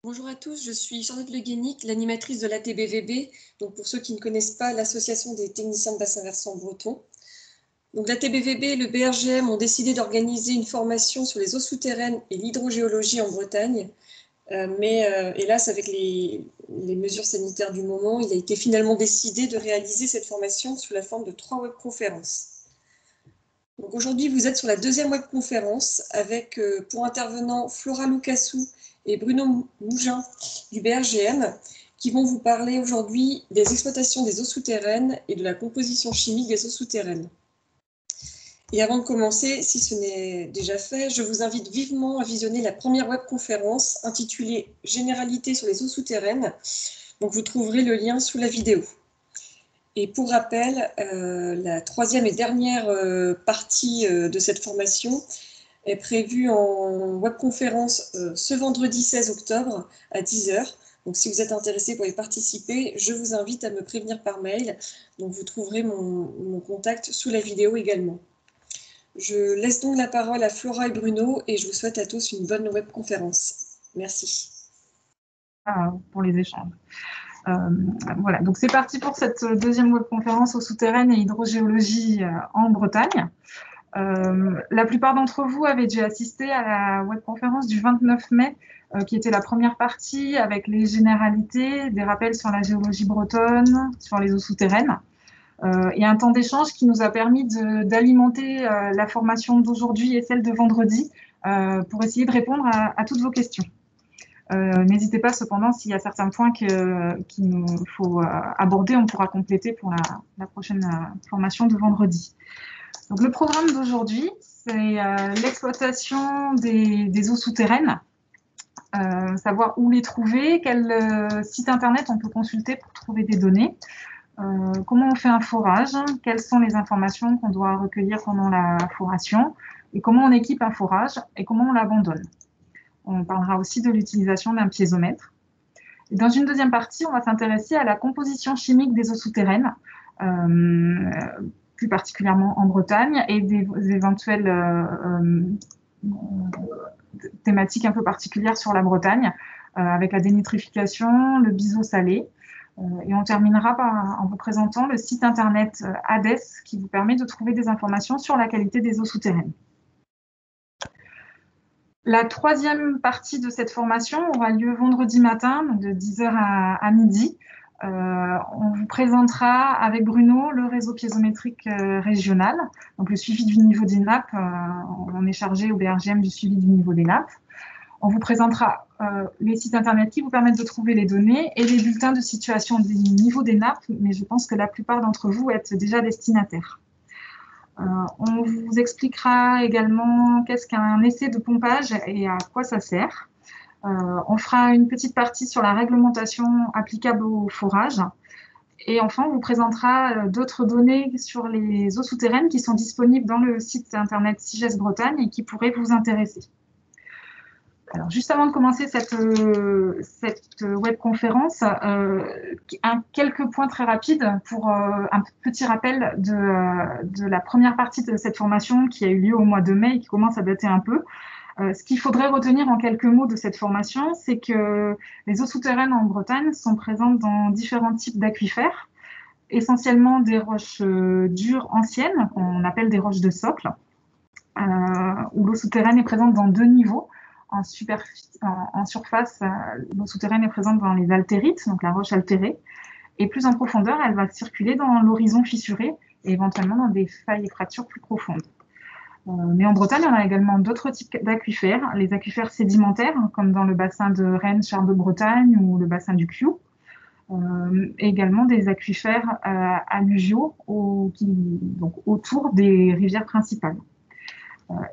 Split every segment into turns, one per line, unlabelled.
Bonjour à tous, je suis Charlotte Le Guénic, l'animatrice de l'ATBVB, donc pour ceux qui ne connaissent pas, l'Association des techniciens de bassin versant breton. Donc l'ATBVB et le BRGM ont décidé d'organiser une formation sur les eaux souterraines et l'hydrogéologie en Bretagne, mais hélas, avec les mesures sanitaires du moment, il a été finalement décidé de réaliser cette formation sous la forme de 3 webconférences. Donc aujourd'hui, vous êtes sur la deuxième webconférence avec pour intervenants Flora Lucassou et Bruno Mougin du BRGM qui vont vous parler aujourd'hui des exploitations des eaux souterraines et de la composition chimique des eaux souterraines. Et avant de commencer, si ce n'est déjà fait, je vous invite vivement à visionner la première webconférence intitulée « Généralité sur les eaux souterraines ». Donc vous trouverez le lien sous la vidéo. Et pour rappel, la troisième et dernière partie de cette formation est prévue en webconférence ce vendredi 16 octobre à 10 h. Donc si vous êtes intéressé pour y participer, je vous invite à me prévenir par mail. Donc vous trouverez mon contact sous la vidéo également. Je laisse donc la parole à Flora et Bruno et je vous souhaite à tous une bonne webconférence. Merci.
Pour les échanges. Voilà, donc c'est parti pour cette deuxième webconférence eaux souterraines et hydrogéologie en Bretagne. La plupart d'entre vous avaient déjà assisté à la webconférence du 29 mai, qui était la première partie avec les généralités, des rappels sur la géologie bretonne, sur les eaux souterraines, et un temps d'échange qui nous a permis d'alimenter la formation d'aujourd'hui et celle de vendredi pour essayer de répondre à toutes vos questions. N'hésitez pas cependant, s'il y a certains points qu'il nous faut aborder, on pourra compléter pour la prochaine formation de vendredi. Donc, le programme d'aujourd'hui, c'est l'exploitation des eaux souterraines, savoir où les trouver, quel site internet on peut consulter pour trouver des données, comment on fait un forage, quelles sont les informations qu'on doit recueillir pendant la foration, et comment on équipe un forage et comment on l'abandonne. On parlera aussi de l'utilisation d'un piézomètre. Et dans une deuxième partie, on va s'intéresser à la composition chimique des eaux souterraines, plus particulièrement en Bretagne, et des éventuelles thématiques un peu particulières sur la Bretagne, avec la dénitrification, le biseau salé. Et on terminera en vous présentant le site internet ADES, qui vous permet de trouver des informations sur la qualité des eaux souterraines. La troisième partie de cette formation aura lieu vendredi matin, donc de 10 h à midi. On vous présentera avec Bruno le réseau piézométrique régional, donc le suivi du niveau des nappes. On est chargé au BRGM du suivi du niveau des nappes. On vous présentera les sites internet qui vous permettent de trouver les données et les bulletins de situation du niveau des nappes, mais je pense que la plupart d'entre vous êtes déjà destinataires. On vous expliquera également qu'est-ce qu'un essai de pompage et à quoi ça sert. On fera une petite partie sur la réglementation applicable au forage. Et enfin, on vous présentera d'autres données sur les eaux souterraines qui sont disponibles dans le site internet CIGES Bretagne et qui pourraient vous intéresser. Alors, juste avant de commencer cette webconférence, quelques points très rapides pour un petit rappel de la première partie de cette formation qui a eu lieu au mois de mai et qui commence à dater un peu. Ce qu'il faudrait retenir en quelques mots de cette formation, c'est que les eaux souterraines en Bretagne sont présentes dans différents types d'aquifères, essentiellement des roches dures anciennes, qu'on appelle des roches de socle, où l'eau souterraine est présente dans 2 niveaux. En surface, l'eau souterraine est présente dans les altérites, donc la roche altérée, et plus en profondeur, elle va circuler dans l'horizon fissuré et éventuellement dans des failles et fractures plus profondes. Mais en Bretagne, on a également d'autres types d'aquifères, les aquifères sédimentaires, comme dans le bassin de Rennes, Charles de Bretagne ou le bassin du Ciou, et également des aquifères alluviaux donc autour des rivières principales.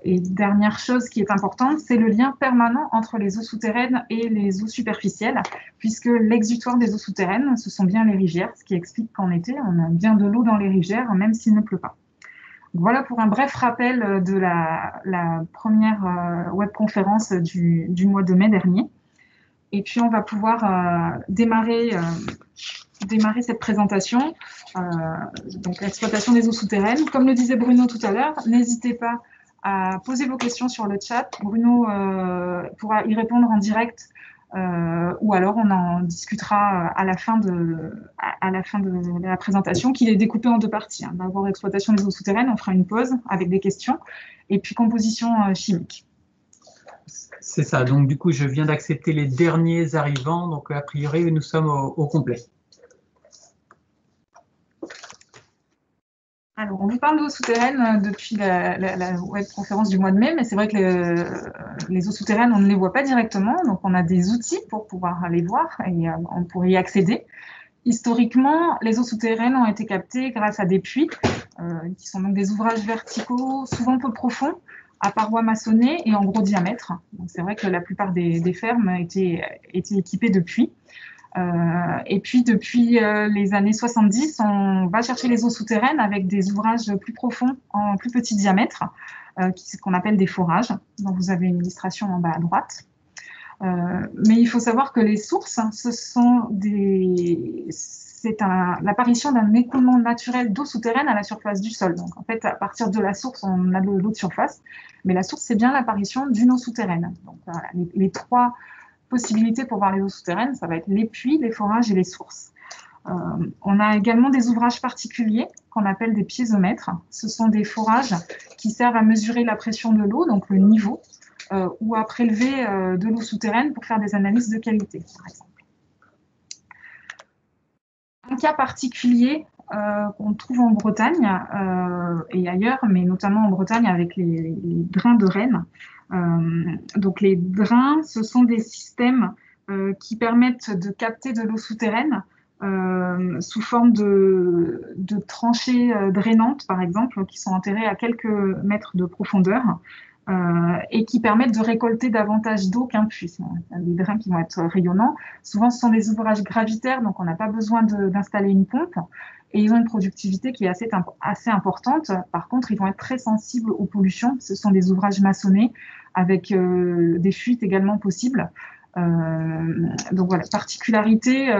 Et dernière chose qui est importante, c'est le lien permanent entre les eaux souterraines et les eaux superficielles, puisque l'exutoire des eaux souterraines, ce sont bien les rivières, ce qui explique qu'en été, on a bien de l'eau dans les rivières, même s'il ne pleut pas. Voilà pour un bref rappel de la première webconférence du mois de mai dernier. Et puis, on va pouvoir démarrer cette présentation. Donc, l'exploitation des eaux souterraines. Comme le disait Bruno tout à l'heure, n'hésitez pas à poser vos questions sur le chat. Bruno pourra y répondre en direct ou alors on en discutera à la fin de la présentation, qui est découpée en deux parties. D'abord exploitation des eaux souterraines, on fera une pause avec des questions, et puis composition chimique.
C'est ça, donc du coup je viens d'accepter les derniers arrivants, donc a priori nous sommes au complet.
Alors, on vous parle d'eau souterraine depuis la web conférence du mois de mai, mais c'est vrai que les eaux souterraines, on ne les voit pas directement, donc on a des outils pour pouvoir les voir et on pourrait y accéder. Historiquement, les eaux souterraines ont été captées grâce à des puits, qui sont donc des ouvrages verticaux, souvent peu profonds, à parois maçonnées et en gros diamètre. Donc c'est vrai que la plupart des fermes étaient équipées de puits. Et puis, depuis les années 70, on va chercher les eaux souterraines avec des ouvrages plus profonds, en plus petit diamètre, qu'on appelle des forages. Donc, vous avez une illustration en bas à droite. Mais il faut savoir que les sources, c'est l'apparition d'un écoulement naturel d'eau souterraine à la surface du sol. Donc, en fait, à partir de la source, on a de l'eau de surface, mais la source, c'est bien l'apparition d'une eau souterraine. Donc, voilà, les trois possibilités pour voir les eaux souterraines, ça va être les puits, les forages et les sources. On a également des ouvrages particuliers qu'on appelle des piézomètres. Ce sont des forages qui servent à mesurer la pression de l'eau, donc le niveau, ou à prélever de l'eau souterraine pour faire des analyses de qualité, par exemple. Un cas particulier qu'on trouve en Bretagne et ailleurs, mais notamment en Bretagne avec les drains de Rennes. Donc les drains, ce sont des systèmes qui permettent de capter de l'eau souterraine sous forme de tranchées drainantes, par exemple, qui sont enterrées à quelques mètres de profondeur et qui permettent de récolter davantage d'eau qu'un puits. Des drains qui vont être rayonnants. Souvent, ce sont des ouvrages gravitaires, donc on n'a pas besoin d'installer une pompe. Et ils ont une productivité qui est assez importante. Par contre, ils vont être très sensibles aux pollutions. Ce sont des ouvrages maçonnés avec des fuites également possibles. Donc voilà, particularité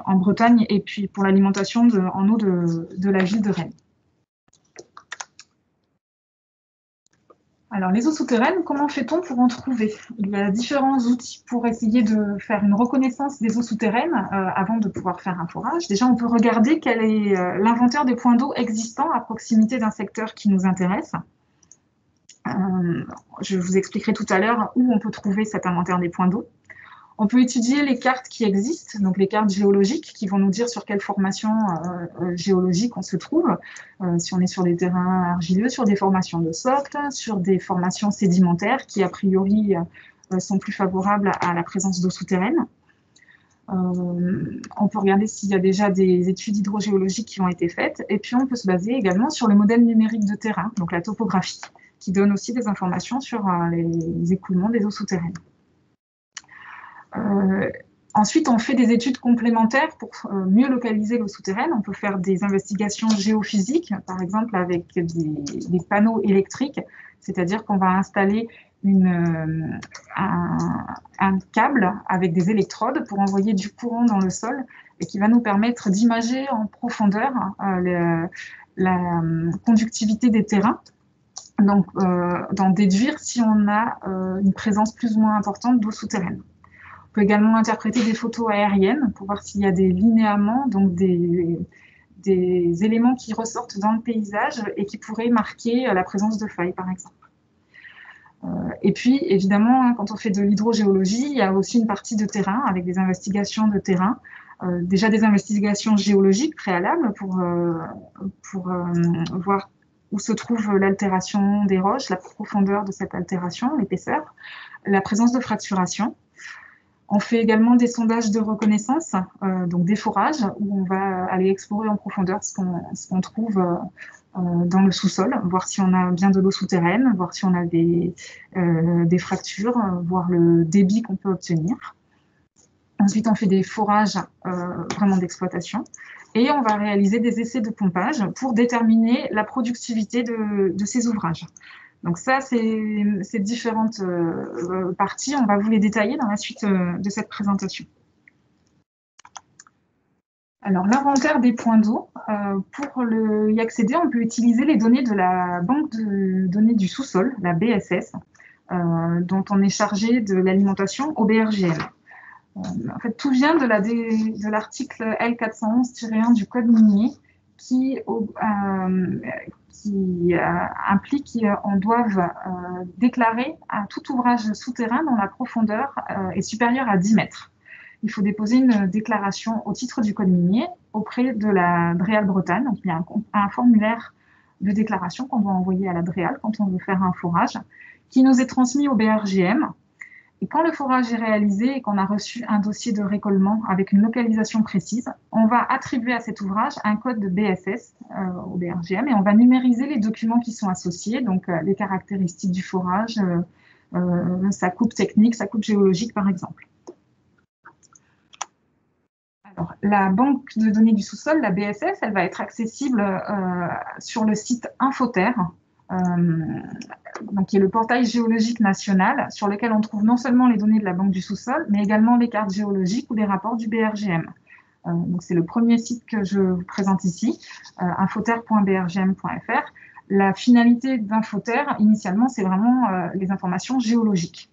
en Bretagne et puis pour l'alimentation en eau de la ville de Rennes. Alors, les eaux souterraines, comment fait-on pour en trouver? Il y a différents outils pour essayer de faire une reconnaissance des eaux souterraines avant de pouvoir faire un forage. Déjà, on peut regarder quel est l'inventaire des points d'eau existants à proximité d'un secteur qui nous intéresse. Je vous expliquerai tout à l'heure où on peut trouver cet inventaire des points d'eau. On peut étudier les cartes qui existent, donc les cartes géologiques qui vont nous dire sur quelle formation géologique on se trouve, si on est sur des terrains argileux, sur des formations de socle, sur des formations sédimentaires qui a priori sont plus favorables à la présence d'eau souterraine. On peut regarder s'il y a déjà des études hydrogéologiques qui ont été faites, et puis on peut se baser également sur le modèle numérique de terrain, donc la topographie, qui donne aussi des informations sur les écoulements des eaux souterraines. Ensuite, on fait des études complémentaires pour mieux localiser l'eau souterraine. On peut faire des investigations géophysiques, par exemple avec des panneaux électriques, c'est-à-dire qu'on va installer un câble avec des électrodes pour envoyer du courant dans le sol et qui va nous permettre d'imager en profondeur la conductivité des terrains. Donc, d'en déduire si on a une présence plus ou moins importante d'eau souterraine. On peut également interpréter des photos aériennes pour voir s'il y a des linéaments, donc des éléments qui ressortent dans le paysage et qui pourraient marquer la présence de failles, par exemple. Et puis, évidemment, quand on fait de l'hydrogéologie, il y a aussi une partie de terrain avec des investigations de terrain. Déjà des investigations géologiques préalables pour voir où se trouve l'altération des roches, la profondeur de cette altération, l'épaisseur, la présence de fracturation. On fait également des sondages de reconnaissance, donc des forages, où on va aller explorer en profondeur ce qu'on trouve dans le sous-sol, voir si on a bien de l'eau souterraine, voir si on a des fractures, voir le débit qu'on peut obtenir. Ensuite, on fait des forages vraiment d'exploitation et on va réaliser des essais de pompage pour déterminer la productivité de ces ouvrages. Donc ça, ces différentes parties, on va vous les détailler dans la suite de cette présentation. Alors, l'inventaire des points d'eau, pour y accéder, on peut utiliser les données de la banque de données du sous-sol, la BSS. dont on est chargé de l'alimentation au BRGM. En fait, tout vient de l'article L411-1 du Code minier qui implique qu'on doive déclarer à tout ouvrage souterrain dont la profondeur est supérieure à 10 mètres. Il faut déposer une déclaration au titre du Code minier auprès de la DREAL Bretagne. Donc, il y a un formulaire de déclaration qu'on doit envoyer à la DREAL quand on veut faire un forage, qui nous est transmis au BRGM. Et quand le forage est réalisé et qu'on a reçu un dossier de récolement avec une localisation précise, on va attribuer à cet ouvrage un code de BSS au BRGM et on va numériser les documents qui sont associés, donc les caractéristiques du forage, sa coupe technique, sa coupe géologique par exemple. Alors, la banque de données du sous-sol, la BSS, elle va être accessible sur le site Infoterre, donc qui est le portail géologique national sur lequel on trouve non seulement les données de la banque du sous-sol, mais également les cartes géologiques ou des rapports du BRGM. Donc c'est le premier site que je vous présente ici, infoterre.brgm.fr. La finalité d'Infoterre, initialement, c'est vraiment les informations géologiques.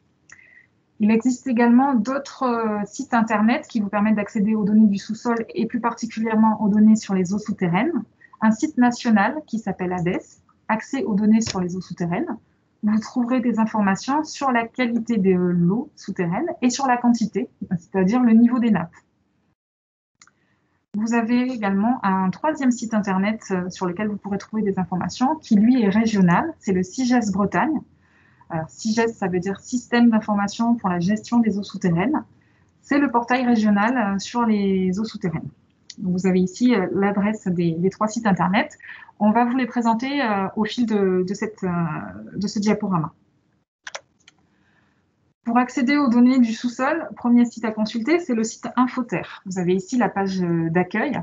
Il existe également d'autres sites internet qui vous permettent d'accéder aux données du sous-sol et plus particulièrement aux données sur les eaux souterraines. Un site national qui s'appelle ADES, accès aux données sur les eaux souterraines. Vous trouverez des informations sur la qualité de l'eau souterraine et sur la quantité, c'est-à-dire le niveau des nappes. Vous avez également un troisième site internet sur lequel vous pourrez trouver des informations qui, lui, est régional, c'est le SIGES Bretagne. Alors, SIGES, ça veut dire Système d'information pour la gestion des eaux souterraines. C'est le portail régional sur les eaux souterraines. Donc, vous avez ici l'adresse des trois sites internet. On va vous les présenter au fil de ce diaporama. Pour accéder aux données du sous-sol, premier site à consulter, c'est le site Infoterre. Vous avez ici la page d'accueil.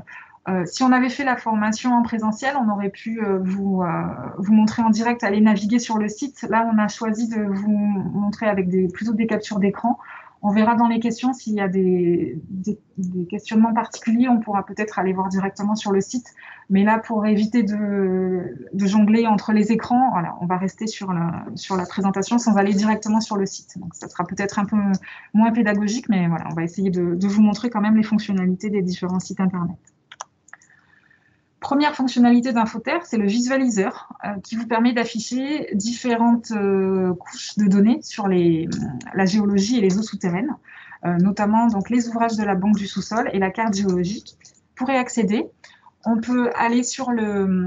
Si on avait fait la formation en présentiel, on aurait pu vous montrer en direct, aller naviguer sur le site. Là, on a choisi de vous montrer avec plutôt des captures d'écran. On verra dans les questions s'il y a des questionnements particuliers, on pourra peut-être aller voir directement sur le site. Mais là, pour éviter de jongler entre les écrans, voilà, on va rester sur la présentation sans aller directement sur le site. Donc, ça sera peut-être un peu moins pédagogique, mais voilà, on va essayer de vous montrer quand même les fonctionnalités des différents sites Internet. Première fonctionnalité d'Infoterre, c'est le visualiseur qui vous permet d'afficher différentes couches de données sur la géologie et les eaux souterraines, notamment donc, les ouvrages de la banque du sous-sol et la carte géologique. Pour y accéder, on peut aller sur la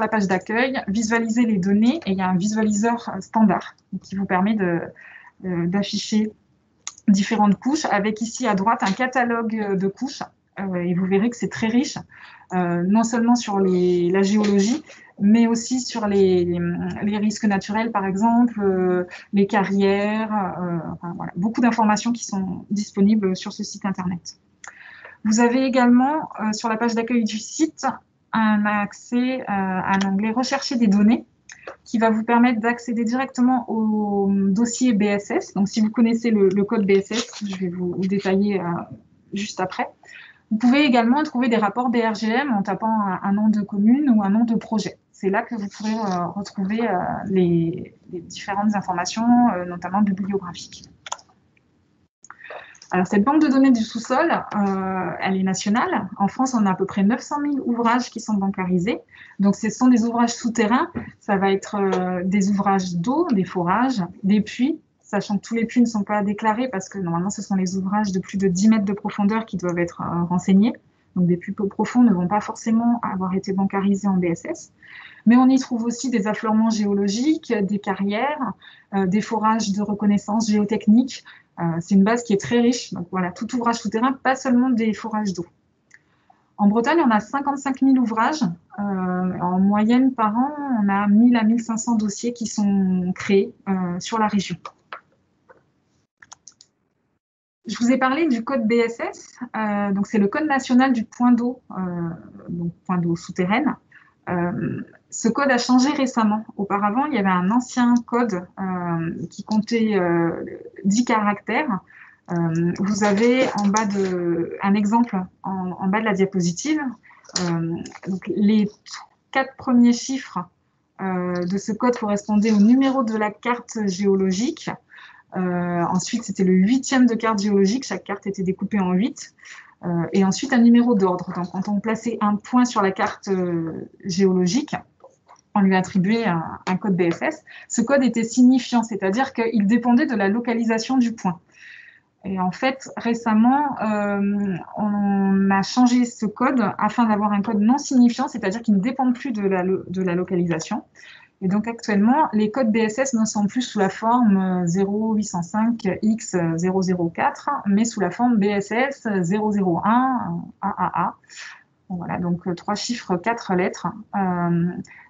page d'accueil, visualiser les données, et il y a un visualiseur standard qui vous permet d'afficher différentes couches, avec ici à droite un catalogue de couches. Et vous verrez que c'est très riche, non seulement sur la géologie, mais aussi sur les risques naturels, par exemple, les carrières, enfin, voilà, beaucoup d'informations qui sont disponibles sur ce site Internet. Vous avez également, sur la page d'accueil du site, un accès à un onglet « Rechercher des données » qui va vous permettre d'accéder directement au dossier BSS. Donc, si vous connaissez le code BSS, je vais vous détailler juste après. Vous pouvez également trouver des rapports BRGM en tapant un nom de commune ou un nom de projet. C'est là que vous pourrez retrouver les différentes informations, notamment bibliographiques. Alors, cette banque de données du sous-sol, elle est nationale. En France, on a à peu près 900 000 ouvrages qui sont bancarisés. Donc, ce sont des ouvrages souterrains. Ça va être des ouvrages d'eau, des forages, des puits, sachant que tous les puits ne sont pas déclarés parce que normalement, ce sont les ouvrages de plus de 10 mètres de profondeur qui doivent être renseignés. Donc, des puits peu profonds ne vont pas forcément avoir été bancarisés en BSS. Mais on y trouve aussi des affleurements géologiques, des carrières, des forages de reconnaissance géotechnique. C'est une base qui est très riche. Donc, voilà, tout ouvrage souterrain, pas seulement des forages d'eau. En Bretagne, on a 55 000 ouvrages. En moyenne, par an, on a 1000 à 1500 dossiers qui sont créés sur la région. Je vous ai parlé du code BSS, donc c'est le code national du point d'eau, donc point d'eau souterraine. Ce code a changé récemment. Auparavant, il y avait un ancien code qui comptait 10 caractères. Vous avez en bas un exemple en bas de la diapositive. Donc les 4 premiers chiffres de ce code correspondait au numéro de la carte géologique. Ensuite, c'était le 8e de carte géologique. Chaque carte était découpée en 8. Et ensuite, un numéro d'ordre. Donc, quand on plaçait un point sur la carte géologique, on lui attribuait un code BSS. Ce code était signifiant, c'est-à-dire qu'il dépendait de la localisation du point. Et en fait, récemment, on a changé ce code afin d'avoir un code non signifiant, c'est-à-dire qu'il ne dépend plus de la localisation. Et donc actuellement, les codes BSS ne sont plus sous la forme 0805X004, mais sous la forme BSS 001 AAA. Voilà, donc 3 chiffres, 4 lettres,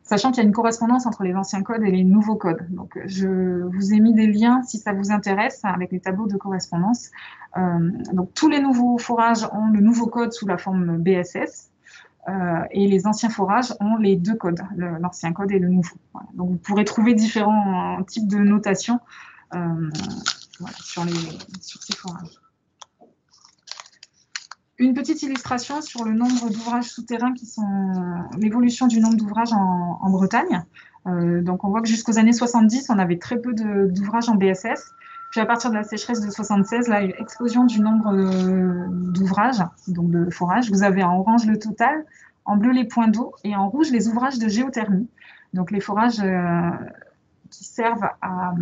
sachant qu'il y a une correspondance entre les anciens codes et les nouveaux codes. Donc, je vous ai mis des liens si ça vous intéresse avec les tableaux de correspondance. Donc, tous les nouveaux forages ont le nouveau code sous la forme BSS et les anciens forages ont les deux codes, l'ancien code et le nouveau. Voilà. Donc, vous pourrez trouver différents types de notation voilà, sur ces forages. Une petite illustration sur le nombre d'ouvrages souterrains qui sont l'évolution du nombre d'ouvrages en Bretagne. Donc on voit que jusqu'aux années 70, on avait très peu d'ouvrages en BSS. Puis à partir de la sécheresse de 76, là, il y a eu une explosion du nombre d'ouvrages, donc de forages. Vous avez en orange le total, en bleu les points d'eau et en rouge les ouvrages de géothermie. Donc les forages qui servent à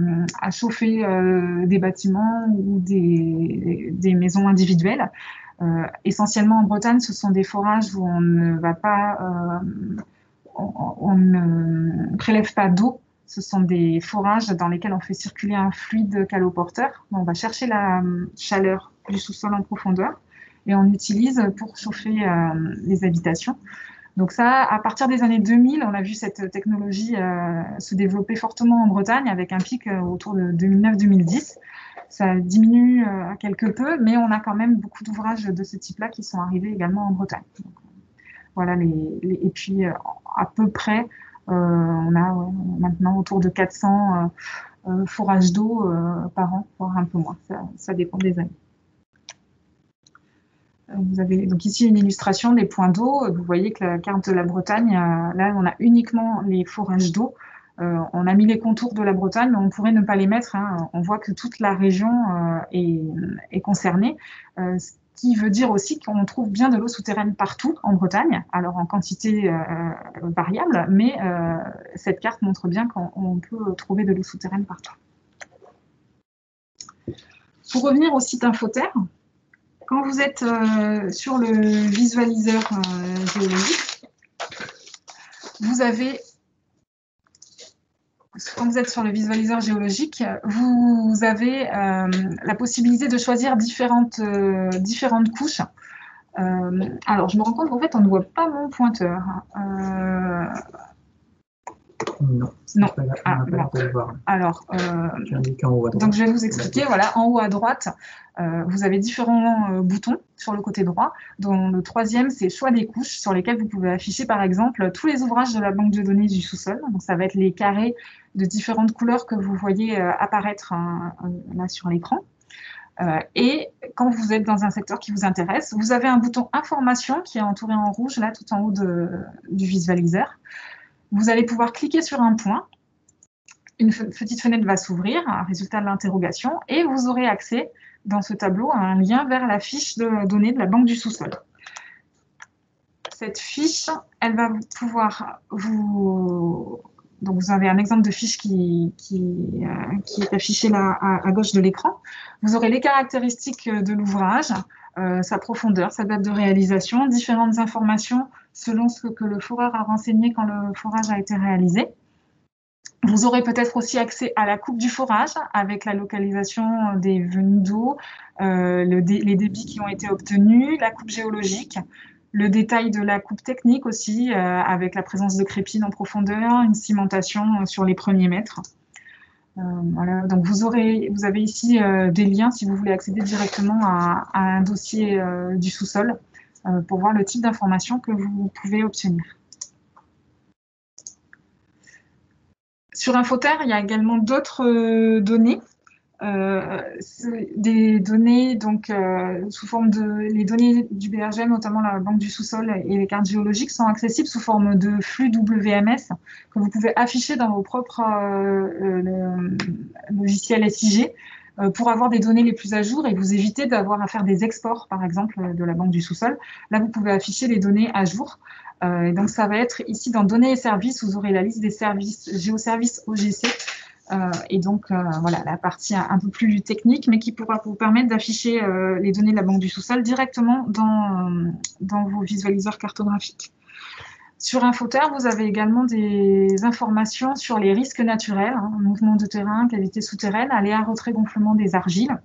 chauffer des bâtiments ou des maisons individuelles. Essentiellement en Bretagne, ce sont des forages où on ne va pas, on ne prélève pas d'eau. Ce sont des forages dans lesquels on fait circuler un fluide caloporteur. On va chercher la chaleur du sous-sol en profondeur et on utilise pour chauffer les habitations. Donc ça, à partir des années 2000, on a vu cette technologie se développer fortement en Bretagne avec un pic autour de 2009-2010. Ça diminue à quelque peu, mais on a quand même beaucoup d'ouvrages de ce type-là qui sont arrivés également en Bretagne. Donc, voilà, et puis à peu près, on a maintenant autour de 400 forages d'eau par an, voire un peu moins. Ça dépend des années. Vous avez donc ici une illustration des points d'eau. Vous voyez que la carte de la Bretagne, là, on a uniquement les forages d'eau. On a mis les contours de la Bretagne, mais on pourrait ne pas les mettre. Hein. On voit que toute la région est concernée, ce qui veut dire aussi qu'on trouve bien de l'eau souterraine partout en Bretagne, alors en quantité variable, mais cette carte montre bien qu'on peut trouver de l'eau souterraine partout. Pour revenir au site Infoterre, quand vous êtes sur le visualiseur géologique, vous avez... Quand vous êtes sur le visualiseur géologique, vous avez la possibilité de choisir différentes couches. Alors, je me rends compte qu'en fait, on ne voit pas mon pointeur.
Non.
Non.
Voir.
Alors,
donc
je vais vous expliquer. Voilà, en haut à droite, vous avez différents boutons sur le côté droit, dont le troisième, c'est choix des couches, sur lesquelles vous pouvez afficher, par exemple, tous les ouvrages de la banque de données du sous-sol. Donc, ça va être les carrés de différentes couleurs que vous voyez apparaître là sur l'écran. Et quand vous êtes dans un secteur qui vous intéresse, vous avez un bouton information qui est entouré en rouge, là, tout en haut du visualiseur. Vous allez pouvoir cliquer sur un point. Une petite fenêtre va s'ouvrir, un résultat de l'interrogation, et vous aurez accès dans ce tableau à un lien vers la fiche de données de la banque du sous-sol. Cette fiche, elle va pouvoir vous... Donc, vous avez un exemple de fiche qui est affiché là à gauche de l'écran. Vous aurez les caractéristiques de l'ouvrage, sa profondeur, sa date de réalisation, différentes informations selon ce que le foreur a renseigné quand le forage a été réalisé. Vous aurez peut-être aussi accès à la coupe du forage avec la localisation des venues d'eau, les débits qui ont été obtenus, la coupe géologique, le détail de la coupe technique aussi, avec la présence de crépines en profondeur, une cimentation sur les premiers mètres. Voilà. Donc vous avez ici des liens si vous voulez accéder directement à un dossier du sous-sol pour voir le type d'information que vous pouvez obtenir. Sur Infoterre, il y a également d'autres données. des données donc, sous forme les données du BRGM, notamment la banque du sous-sol et les cartes géologiques, sont accessibles sous forme de flux WMS que vous pouvez afficher dans vos propres logiciels SIG pour avoir des données les plus à jour et vous éviter d'avoir à faire des exports, par exemple, de la banque du sous-sol. Là, vous pouvez afficher les données à jour. Et donc, ça va être ici dans données et services, vous aurez la liste des services géoservices OGC. Et donc, voilà, la partie un peu plus technique, mais qui pourra vous permettre d'afficher les données de la banque du sous-sol directement dans vos visualiseurs cartographiques. Sur Infoterre, vous avez également des informations sur les risques naturels, hein, mouvements de terrain, cavités souterraines, aléas, retrait, gonflement des argiles.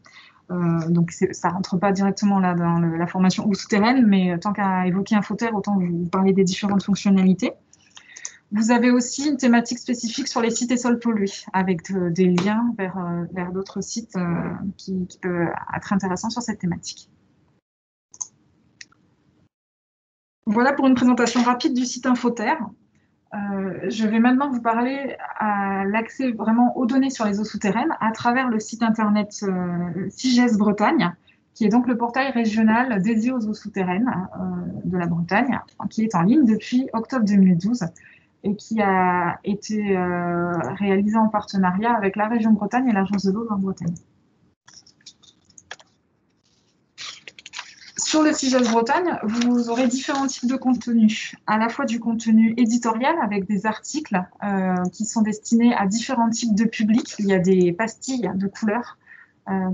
Donc, ça ne rentre pas directement là dans la formation ou souterraine, mais tant qu'à évoquer Infoterre, autant vous parler des différentes fonctionnalités. Vous avez aussi une thématique spécifique sur les sites et sols pollués, avec des liens vers d'autres sites qui peuvent être intéressants sur cette thématique. Voilà pour une présentation rapide du site Infoterre. Je vais maintenant vous parler à l'accès vraiment aux données sur les eaux souterraines à travers le site internet CIGES Bretagne, qui est donc le portail régional dédié aux eaux souterraines de la Bretagne, qui est en ligne depuis octobre 2012 et qui a été réalisé en partenariat avec la région Bretagne et l'Agence de l'eau en Bretagne. Sur le CIGES Bretagne, vous aurez différents types de contenus, à la fois du contenu éditorial avec des articles qui sont destinés à différents types de publics. Il y a des pastilles de couleurs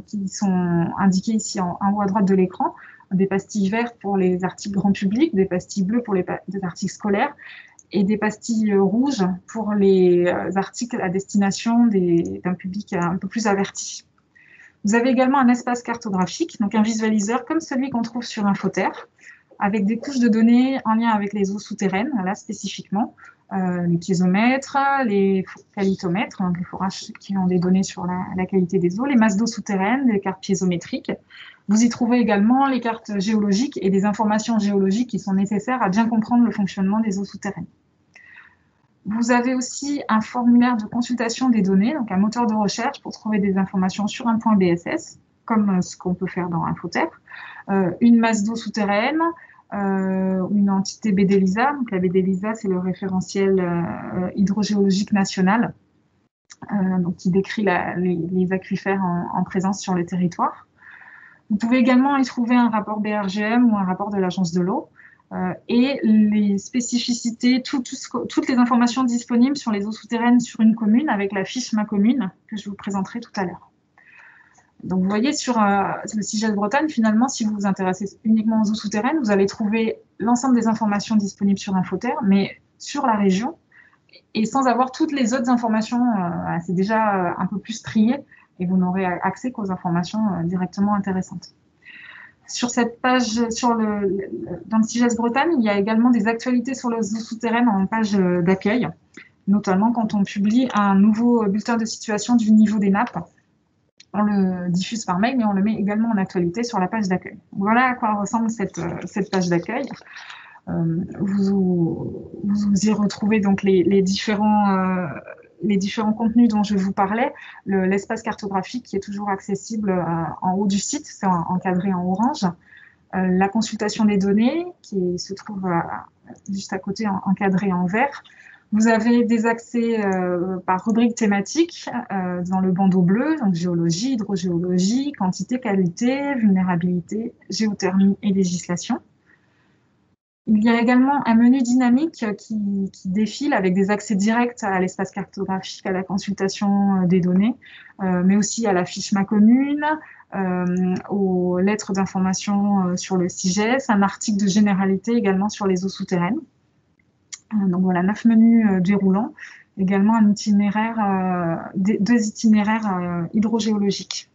qui sont indiquées ici en haut à droite de l'écran, des pastilles vertes pour les articles grand public, des pastilles bleues pour des articles scolaires et des pastilles rouges pour les articles à destination d'un public un peu plus averti. Vous avez également un espace cartographique, donc un visualiseur comme celui qu'on trouve sur Infoterre, avec des couches de données en lien avec les eaux souterraines, là spécifiquement, les piézomètres, les qualitomètres, donc les forages qui ont des données sur la qualité des eaux, les masses d'eau souterraines, les cartes piézométriques. Vous y trouvez également les cartes géologiques et des informations géologiques qui sont nécessaires à bien comprendre le fonctionnement des eaux souterraines. Vous avez aussi un formulaire de consultation des données, donc un moteur de recherche pour trouver des informations sur un point BSS, comme ce qu'on peut faire dans Infoterre, une masse d'eau souterraine, une entité BDELISA. Donc la BDELISA, c'est le référentiel hydrogéologique national, donc qui décrit les aquifères en présence sur le territoire. Vous pouvez également y trouver un rapport BRGM ou un rapport de l'Agence de l'eau. Et les spécificités, toutes les informations disponibles sur les eaux souterraines sur une commune avec la fiche Ma Commune que je vous présenterai tout à l'heure. Donc vous voyez sur le CIGES Bretagne, finalement, si vous vous intéressez uniquement aux eaux souterraines, vous allez trouver l'ensemble des informations disponibles sur Infoterre, mais sur la région, et sans avoir toutes les autres informations, c'est déjà un peu plus trié, et vous n'aurez accès qu'aux informations directement intéressantes. Sur cette page, dans le CIGES Bretagne, il y a également des actualités sur les eaux souterraines en page d'accueil, notamment quand on publie un nouveau bulletin de situation du niveau des nappes. On le diffuse par mail, mais on le met également en actualité sur la page d'accueil. Voilà à quoi ressemble cette page d'accueil. Vous y retrouvez donc les différents contenus dont je vous parlais, l'espace cartographique qui est toujours accessible en haut du site, c'est encadré en orange, la consultation des données qui se trouve juste à côté, encadré en vert. Vous avez des accès par rubrique thématique dans le bandeau bleu, donc géologie, hydrogéologie, quantité, qualité, vulnérabilité, géothermie et législation. Il y a également un menu dynamique qui défile avec des accès directs à l'espace cartographique, à la consultation des données, mais aussi à la fiche Ma Commune, aux lettres d'information sur le CIGES, un article de généralité également sur les eaux souterraines. Donc voilà, 9 menus déroulants, également un itinéraire, 2 itinéraires hydrogéologiques.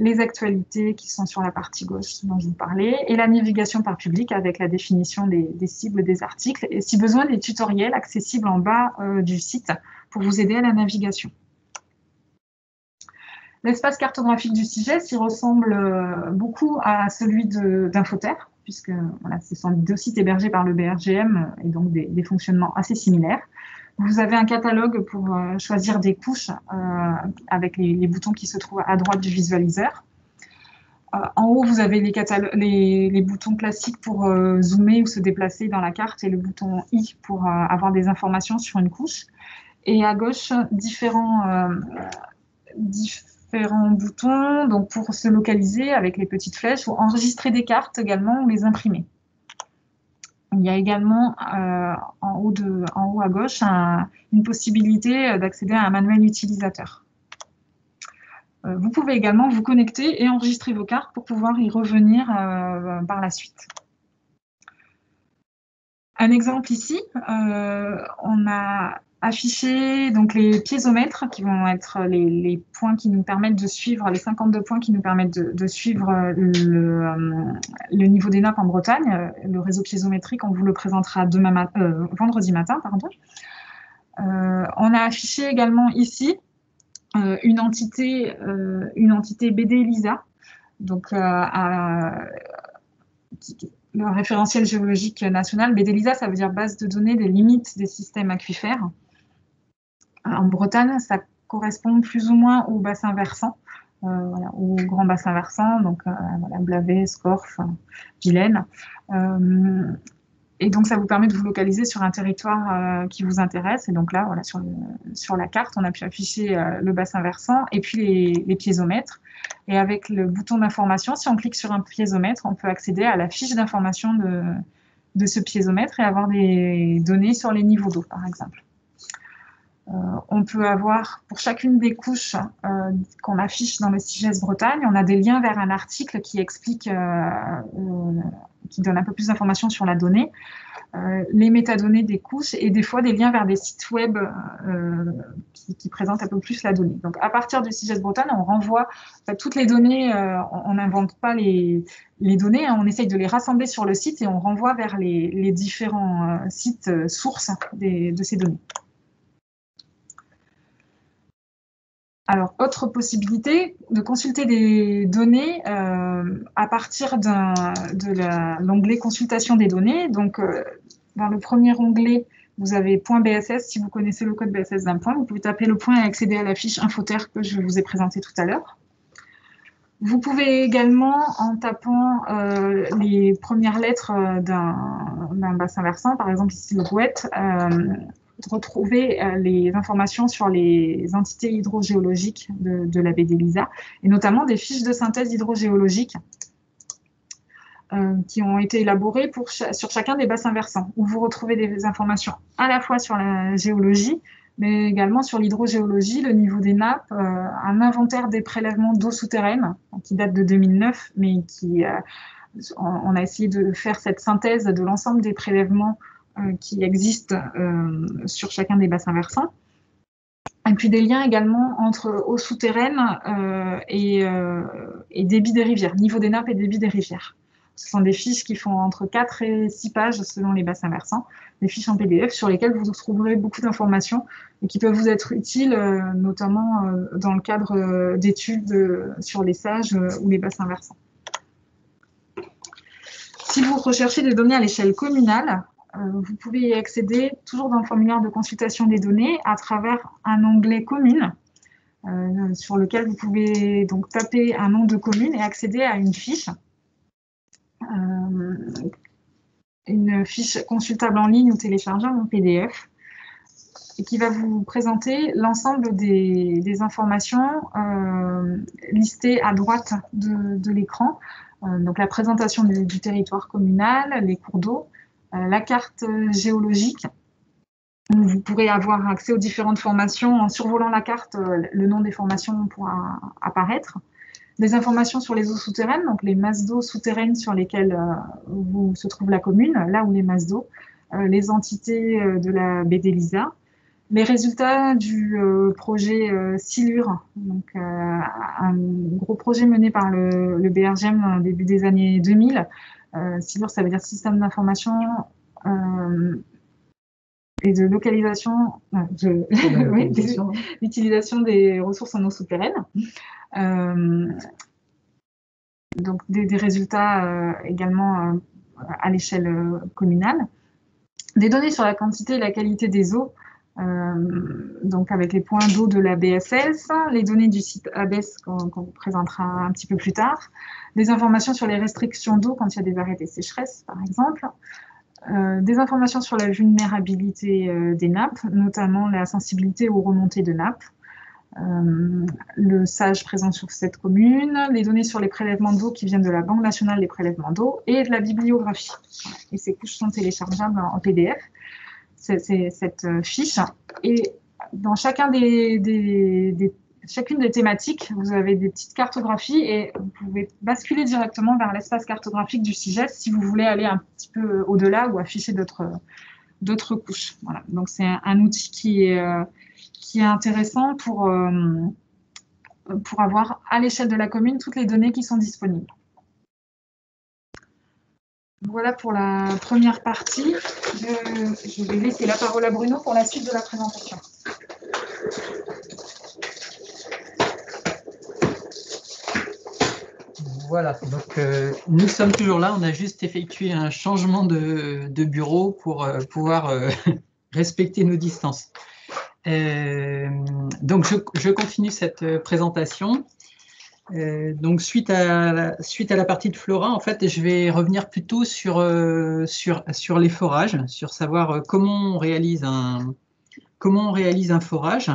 Les actualités qui sont sur la partie gauche dont je vous parlais, et la navigation par public avec la définition des cibles des articles, et si besoin des tutoriels accessibles en bas du site pour vous aider à la navigation. L'espace cartographique du CIGES, il ressemble beaucoup à celui d'Infoterre, puisque voilà, ce sont 2 sites hébergés par le BRGM et donc des fonctionnements assez similaires. Vous avez un catalogue pour choisir des couches avec les boutons qui se trouvent à droite du visualiseur. En haut, vous avez les boutons classiques pour zoomer ou se déplacer dans la carte et le bouton I pour avoir des informations sur une couche. Et à gauche, différents boutons donc pour se localiser avec les petites flèches ou enregistrer des cartes également ou les imprimer. Il y a également en haut à gauche une possibilité d'accéder à un manuel utilisateur. Vous pouvez également vous connecter et enregistrer vos cartes pour pouvoir y revenir par la suite. Un exemple ici, on a affiché donc les piézomètres qui vont être les points qui nous permettent de suivre, les 52 points qui nous permettent de suivre le niveau des nappes en Bretagne. Le réseau piézométrique, on vous le présentera vendredi matin. On a affiché également ici une entité BD LISA, donc le référentiel géologique national. BD LISA, ça veut dire base de données des limites des systèmes aquifères. En Bretagne, ça correspond plus ou moins au bassin versant, voilà, au grand bassin versant, donc voilà, Blavet, Scorff, Vilaine. Et donc, ça vous permet de vous localiser sur un territoire qui vous intéresse. Et donc là, voilà, sur la carte, on a pu afficher le bassin versant et puis les piézomètres. Et avec le bouton d'information, si on clique sur un piézomètre, on peut accéder à la fiche d'information de ce piézomètre et avoir des données sur les niveaux d'eau, par exemple. On peut avoir, pour chacune des couches qu'on affiche dans le SIGES Bretagne, on a des liens vers un article qui explique, qui donne un peu plus d'informations sur la donnée, les métadonnées des couches et des fois des liens vers des sites web qui présentent un peu plus la donnée. Donc, à partir du SIGES Bretagne, on renvoie toutes les données, on n'invente pas les données, hein, on essaye de les rassembler sur le site et on renvoie vers les différents sites sources de ces données. Alors, autre possibilité, de consulter des données à partir de l'onglet consultation des données. Donc, dans le premier onglet, vous avez .bss. Si vous connaissez le code BSS d'un point, vous pouvez taper le point et accéder à la fiche Infoterre que je vous ai présentée tout à l'heure. Vous pouvez également, en tapant les premières lettres d'un bassin versant, par exemple ici le Gouette, retrouver les informations sur les entités hydrogéologiques de la BD LISA, et notamment des fiches de synthèse hydrogéologique qui ont été élaborées sur chacun des bassins versants, où vous retrouvez des informations à la fois sur la géologie, mais également sur l'hydrogéologie, le niveau des nappes, un inventaire des prélèvements d'eau souterraine, qui date de 2009, mais on a essayé de faire cette synthèse de l'ensemble des prélèvements qui existent sur chacun des bassins versants. Et puis des liens également entre eau souterraine et débit des rivières, niveau des nappes et débit des rivières. Ce sont des fiches qui font entre 4 et 6 pages selon les bassins versants, des fiches en PDF sur lesquelles vous trouverez beaucoup d'informations et qui peuvent vous être utiles, notamment dans le cadre d'études sur les sages ou les bassins versants. Si vous recherchez des données à l'échelle communale, vous pouvez y accéder toujours dans le formulaire de consultation des données à travers un onglet commune sur lequel vous pouvez donc taper un nom de commune et accéder à une fiche consultable en ligne ou téléchargeable en PDF et qui va vous présenter l'ensemble des informations listées à droite de l'écran. Donc la présentation du territoire communal, les cours d'eau, la carte géologique, où vous pourrez avoir accès aux différentes formations. En survolant la carte, le nom des formations pourra apparaître. Des informations sur les eaux souterraines, donc les masses d'eau souterraines sur lesquelles se trouve la commune, là où les masses d'eau, les entités de la BD LISA, les résultats du projet Silure, donc un gros projet mené par le BRGM au début des années 2000. Silure, ça veut dire système d'information et de localisation, l'utilisation des ressources en eau souterraine. Donc des résultats également à l'échelle communale. Des données sur la quantité et la qualité des eaux donc avec les points d'eau de la BSS, les données du site ABES qu'on vous présentera un petit peu plus tard, des informations sur les restrictions d'eau quand il y a des arrêts des sécheresses, par exemple, des informations sur la vulnérabilité des nappes, notamment la sensibilité aux remontées de nappes, le SAGE présent sur cette commune, les données sur les prélèvements d'eau qui viennent de la Banque nationale des prélèvements d'eau et de la bibliographie. Et ces couches sont téléchargeables en PDF, cette fiche. Et dans chacune des thématiques, vous avez des petites cartographies et vous pouvez basculer directement vers l'espace cartographique du CIGES si vous voulez aller un petit peu au-delà ou afficher d'autres couches. Voilà. Donc c'est un outil qui est intéressant pour avoir à l'échelle de la commune toutes les données qui sont disponibles. Voilà pour la première partie. Je vais laisser la parole à Bruno pour la suite de la présentation.
Voilà, donc nous sommes toujours là, on a juste effectué un changement de bureau pour pouvoir respecter nos distances. Donc je continue cette présentation. Donc suite à la partie de Flora, en fait, je vais revenir plutôt sur les forages, sur savoir comment on réalise un forage,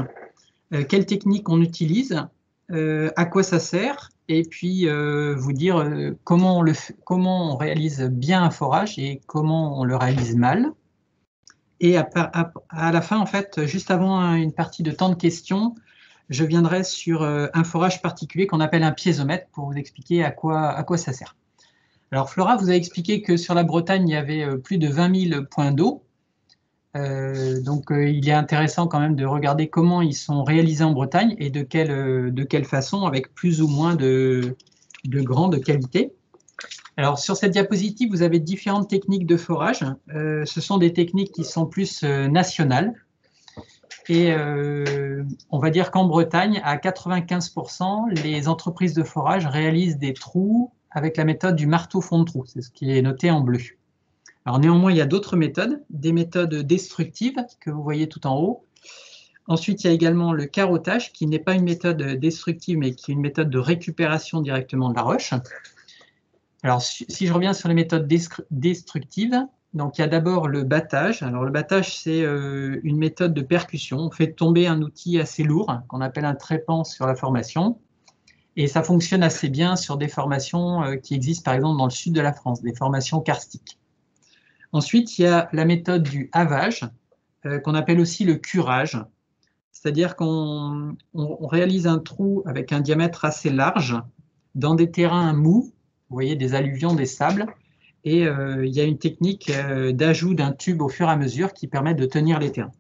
quelle technique on utilise, à quoi ça sert, et puis vous dire comment on réalise bien un forage et comment on le réalise mal. Et à la fin, en fait, juste avant une partie de temps de questions, je viendrai sur un forage particulier qu'on appelle un piézomètre pour vous expliquer à quoi ça sert. Alors Flora vous a expliqué que sur la Bretagne, il y avait plus de 20 000 points d'eau. Donc il est intéressant quand même de regarder comment ils sont réalisés en Bretagne et de quelle façon, avec plus ou moins de grande qualité. Alors sur cette diapositive, vous avez différentes techniques de forage. Ce sont des techniques qui sont plus nationales. Et on va dire qu'en Bretagne, à 95%, les entreprises de forage réalisent des trous avec la méthode du marteau fond de trou. C'est ce qui est noté en bleu. Alors néanmoins, il y a d'autres méthodes, des méthodes destructives que vous voyez tout en haut. Ensuite, il y a également le carottage, qui n'est pas une méthode destructive, mais qui est une méthode de récupération directement de la roche. Alors, si je reviens sur les méthodes destructives, donc il y a d'abord le battage. Alors le battage, c'est une méthode de percussion. On fait tomber un outil assez lourd, qu'on appelle un trépan, sur la formation. Et ça fonctionne assez bien sur des formations qui existent par exemple dans le sud de la France, des formations karstiques. Ensuite, il y a la méthode du havage, qu'on appelle aussi le curage. C'est-à-dire qu'on réalise un trou avec un diamètre assez large dans des terrains mous, vous voyez des alluvions, des sables, et il y a une technique d'ajout d'un tube au fur et à mesure qui permet de tenir les terrains.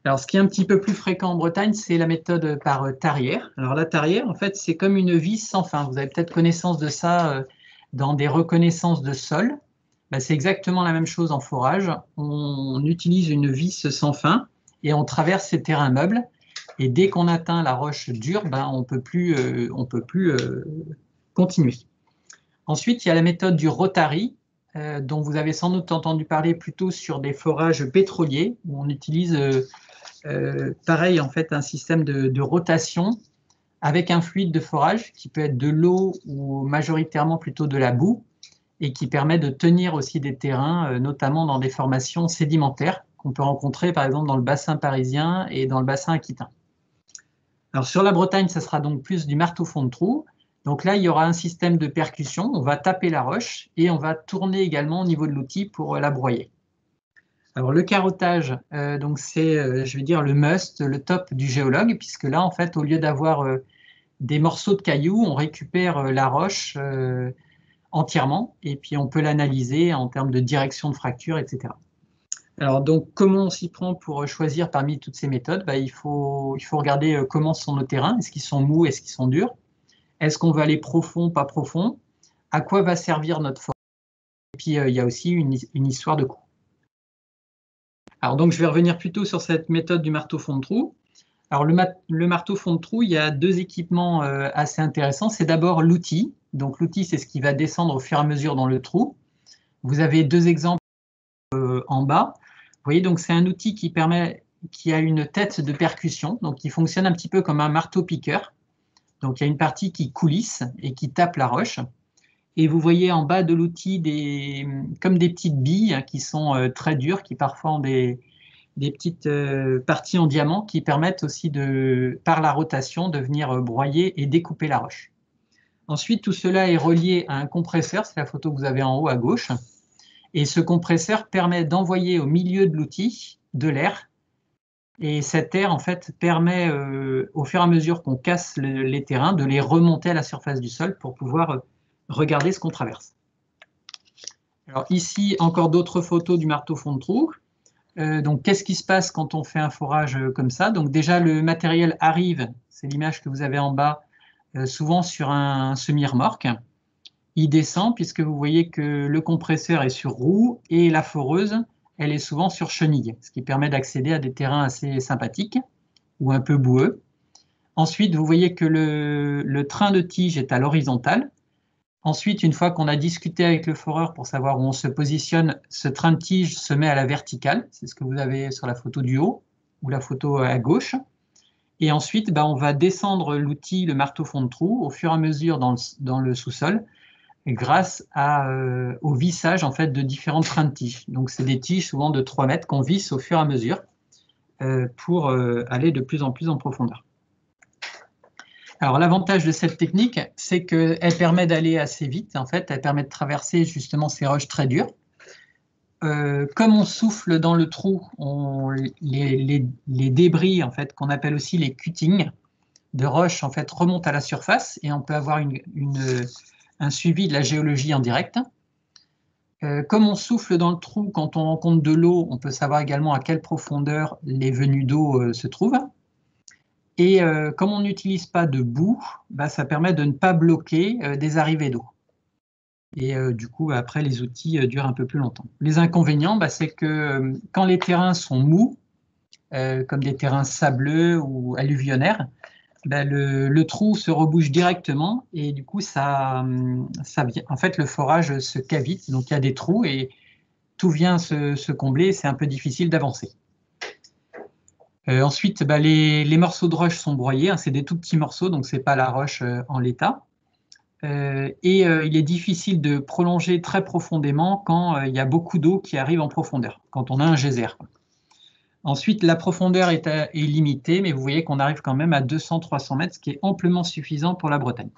Alors, ce qui est un petit peu plus fréquent en Bretagne, c'est la méthode par tarière. Alors, la tarière, en fait, c'est comme une vis sans fin. Vous avez peut-être connaissance de ça dans des reconnaissances de sol. Ben, c'est exactement la même chose en forage. On utilise une vis sans fin et on traverse ces terrains meubles. Et dès qu'on atteint la roche dure, ben, on peut plus continuer. Ensuite, il y a la méthode du rotary, dont vous avez sans doute entendu parler plutôt sur des forages pétroliers, où on utilise pareil en fait un système de rotation avec un fluide de forage qui peut être de l'eau ou majoritairement plutôt de la boue et qui permet de tenir aussi des terrains, notamment dans des formations sédimentaires qu'on peut rencontrer par exemple dans le bassin parisien et dans le bassin aquitain. Alors sur la Bretagne, ça sera donc plus du marteau fond de trou. Donc là, il y aura un système de percussion, on va taper la roche et on va tourner également au niveau de l'outil pour la broyer. Alors le carottage, donc c'est, je vais dire, le must, le top du géologue, puisque là, en fait, au lieu d'avoir des morceaux de cailloux, on récupère la roche entièrement et puis on peut l'analyser en termes de direction de fracture, etc. Alors donc, comment on s'y prend pour choisir parmi toutes ces méthodes? Il faut regarder comment sont nos terrains, est-ce qu'ils sont mous, est-ce qu'ils sont durs? Est-ce qu'on va aller profond, pas profond? À quoi va servir notre forage? Et puis, il y a aussi une histoire de coût. Alors, donc, je vais revenir plutôt sur cette méthode du marteau fond de trou. Alors, le marteau fond de trou, il y a deux équipements assez intéressants. C'est d'abord l'outil. Donc, l'outil, c'est ce qui va descendre au fur et à mesure dans le trou. Vous avez deux exemples en bas. voyez, donc c'est un outil qui a une tête de percussion, donc qui fonctionne un petit peu comme un marteau-piqueur. Donc il y a une partie qui coulisse et qui tape la roche. Et vous voyez en bas de l'outil comme des petites billes qui sont très dures, qui parfois ont des petites parties en diamant qui permettent aussi, par la rotation, de venir broyer et découper la roche. Ensuite, tout cela est relié à un compresseur, c'est la photo que vous avez en haut à gauche. Et ce compresseur permet d'envoyer au milieu de l'outil de l'air. Et cet air, en fait, permet, au fur et à mesure qu'on casse les terrains, de les remonter à la surface du sol pour pouvoir regarder ce qu'on traverse. Alors ici, encore d'autres photos du marteau fond de trou. Donc, qu'est-ce qui se passe quand on fait un forage comme ça? Donc déjà, le matériel arrive, c'est l'image que vous avez en bas, souvent sur un semi-remorque. Il descend puisque vous voyez que le compresseur est sur roue et la foreuse, elle est souvent sur chenille, ce qui permet d'accéder à des terrains assez sympathiques ou un peu boueux. Ensuite, vous voyez que le train de tige est à l'horizontale. Ensuite, une fois qu'on a discuté avec le foreur pour savoir où on se positionne, ce train de tige se met à la verticale. C'est ce que vous avez sur la photo du haut ou la photo à gauche. Et ensuite, on va descendre l'outil, le marteau fond de trou, au fur et à mesure dans le sous-sol, grâce au vissage en fait, de différentes trains de tiges. Donc, c'est des tiges souvent de 3 mètres qu'on visse au fur et à mesure pour aller de plus en plus en profondeur. Alors, l'avantage de cette technique, c'est qu'elle permet d'aller assez vite. En fait, elle permet de traverser justement ces roches très dures. Comme on souffle dans le trou, les débris, en fait, qu'on appelle aussi les cuttings de roches, en fait, remontent à la surface et on peut avoir un suivi de la géologie en direct. Comme on souffle dans le trou, quand on rencontre de l'eau, on peut savoir également à quelle profondeur les venues d'eau se trouvent. Et comme on n'utilise pas de boue, ça permet de ne pas bloquer des arrivées d'eau. Et du coup, après, les outils durent un peu plus longtemps. Les inconvénients, c'est que quand les terrains sont mous, comme des terrains sableux ou alluvionnaires, le trou se rebouche directement et du coup, en fait, le forage se cavite. Donc, il y a des trous et tout vient se combler. C'est un peu difficile d'avancer. Ensuite, les morceaux de roche sont broyés. Hein, c'est des tout petits morceaux, donc ce n'est pas la roche en l'état. Il est difficile de prolonger très profondément quand il y a beaucoup d'eau qui arrive en profondeur, quand on a un geyser. Ensuite, la profondeur est limitée, mais vous voyez qu'on arrive quand même à 200-300 mètres, ce qui est amplement suffisant pour la Bretagne.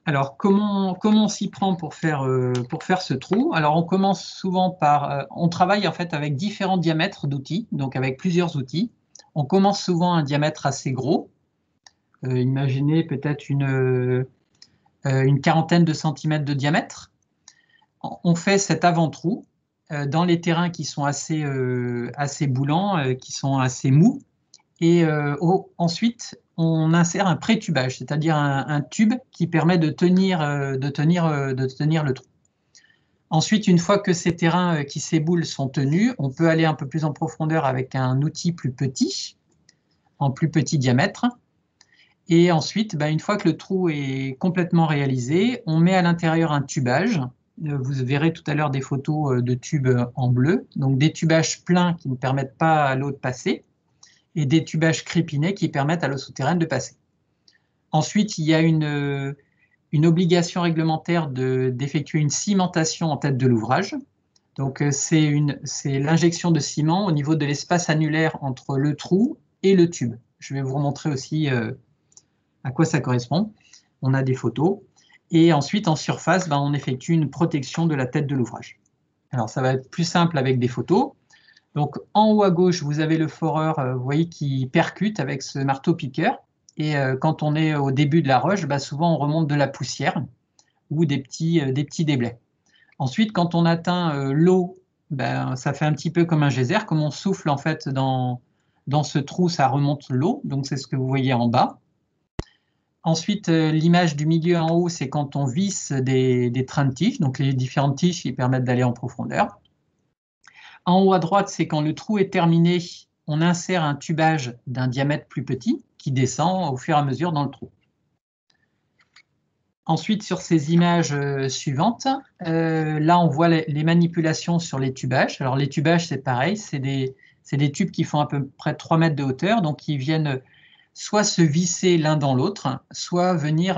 Alors, comment on s'y prend pour faire ce trou? Alors, on commence souvent par... on travaille en fait avec différents diamètres d'outils, donc avec plusieurs outils. On commence souvent à un diamètre assez gros. Imaginez peut-être une quarantaine de centimètres de diamètre. On fait cet avant-trou dans les terrains qui sont assez boulants, qui sont assez mous. Et ensuite, on insère un pré-tubage, c'est-à-dire un tube qui permet de tenir le trou. Ensuite, une fois que ces terrains qui s'éboulent sont tenus, on peut aller un peu plus en profondeur avec un outil plus petit, en plus petit diamètre. Et ensuite, une fois que le trou est complètement réalisé, on met à l'intérieur un tubage. Vous verrez tout à l'heure des photos de tubes en bleu, donc des tubages pleins qui ne permettent pas à l'eau de passer, et des tubages crépinés qui permettent à l'eau souterraine de passer. Ensuite, il y a une obligation réglementaire d'effectuer une cimentation en tête de l'ouvrage. Donc, c'est l'injection de ciment au niveau de l'espace annulaire entre le trou et le tube. Je vais vous remontrer aussi à quoi ça correspond. On a des photos. Et ensuite, en surface, on effectue une protection de la tête de l'ouvrage. Alors, ça va être plus simple avec des photos. Donc, en haut à gauche, vous avez le foreur, vous voyez, qui percute avec ce marteau-piqueur. Et quand on est au début de la roche, souvent, on remonte de la poussière ou des petits déblais. Ensuite, quand on atteint l'eau, ça fait un petit peu comme un geyser. Comme on souffle, en fait, dans ce trou, ça remonte l'eau. Donc, c'est ce que vous voyez en bas. Ensuite, l'image du milieu en haut, c'est quand on visse des trains de tiges, donc les différentes tiges qui permettent d'aller en profondeur. En haut à droite, c'est quand le trou est terminé, on insère un tubage d'un diamètre plus petit qui descend au fur et à mesure dans le trou. Ensuite, sur ces images suivantes, là, on voit les manipulations sur les tubages. Alors, les tubages, c'est pareil, c'est des tubes qui font à peu près 3 mètres de hauteur, donc qui viennent soit se visser l'un dans l'autre, soit venir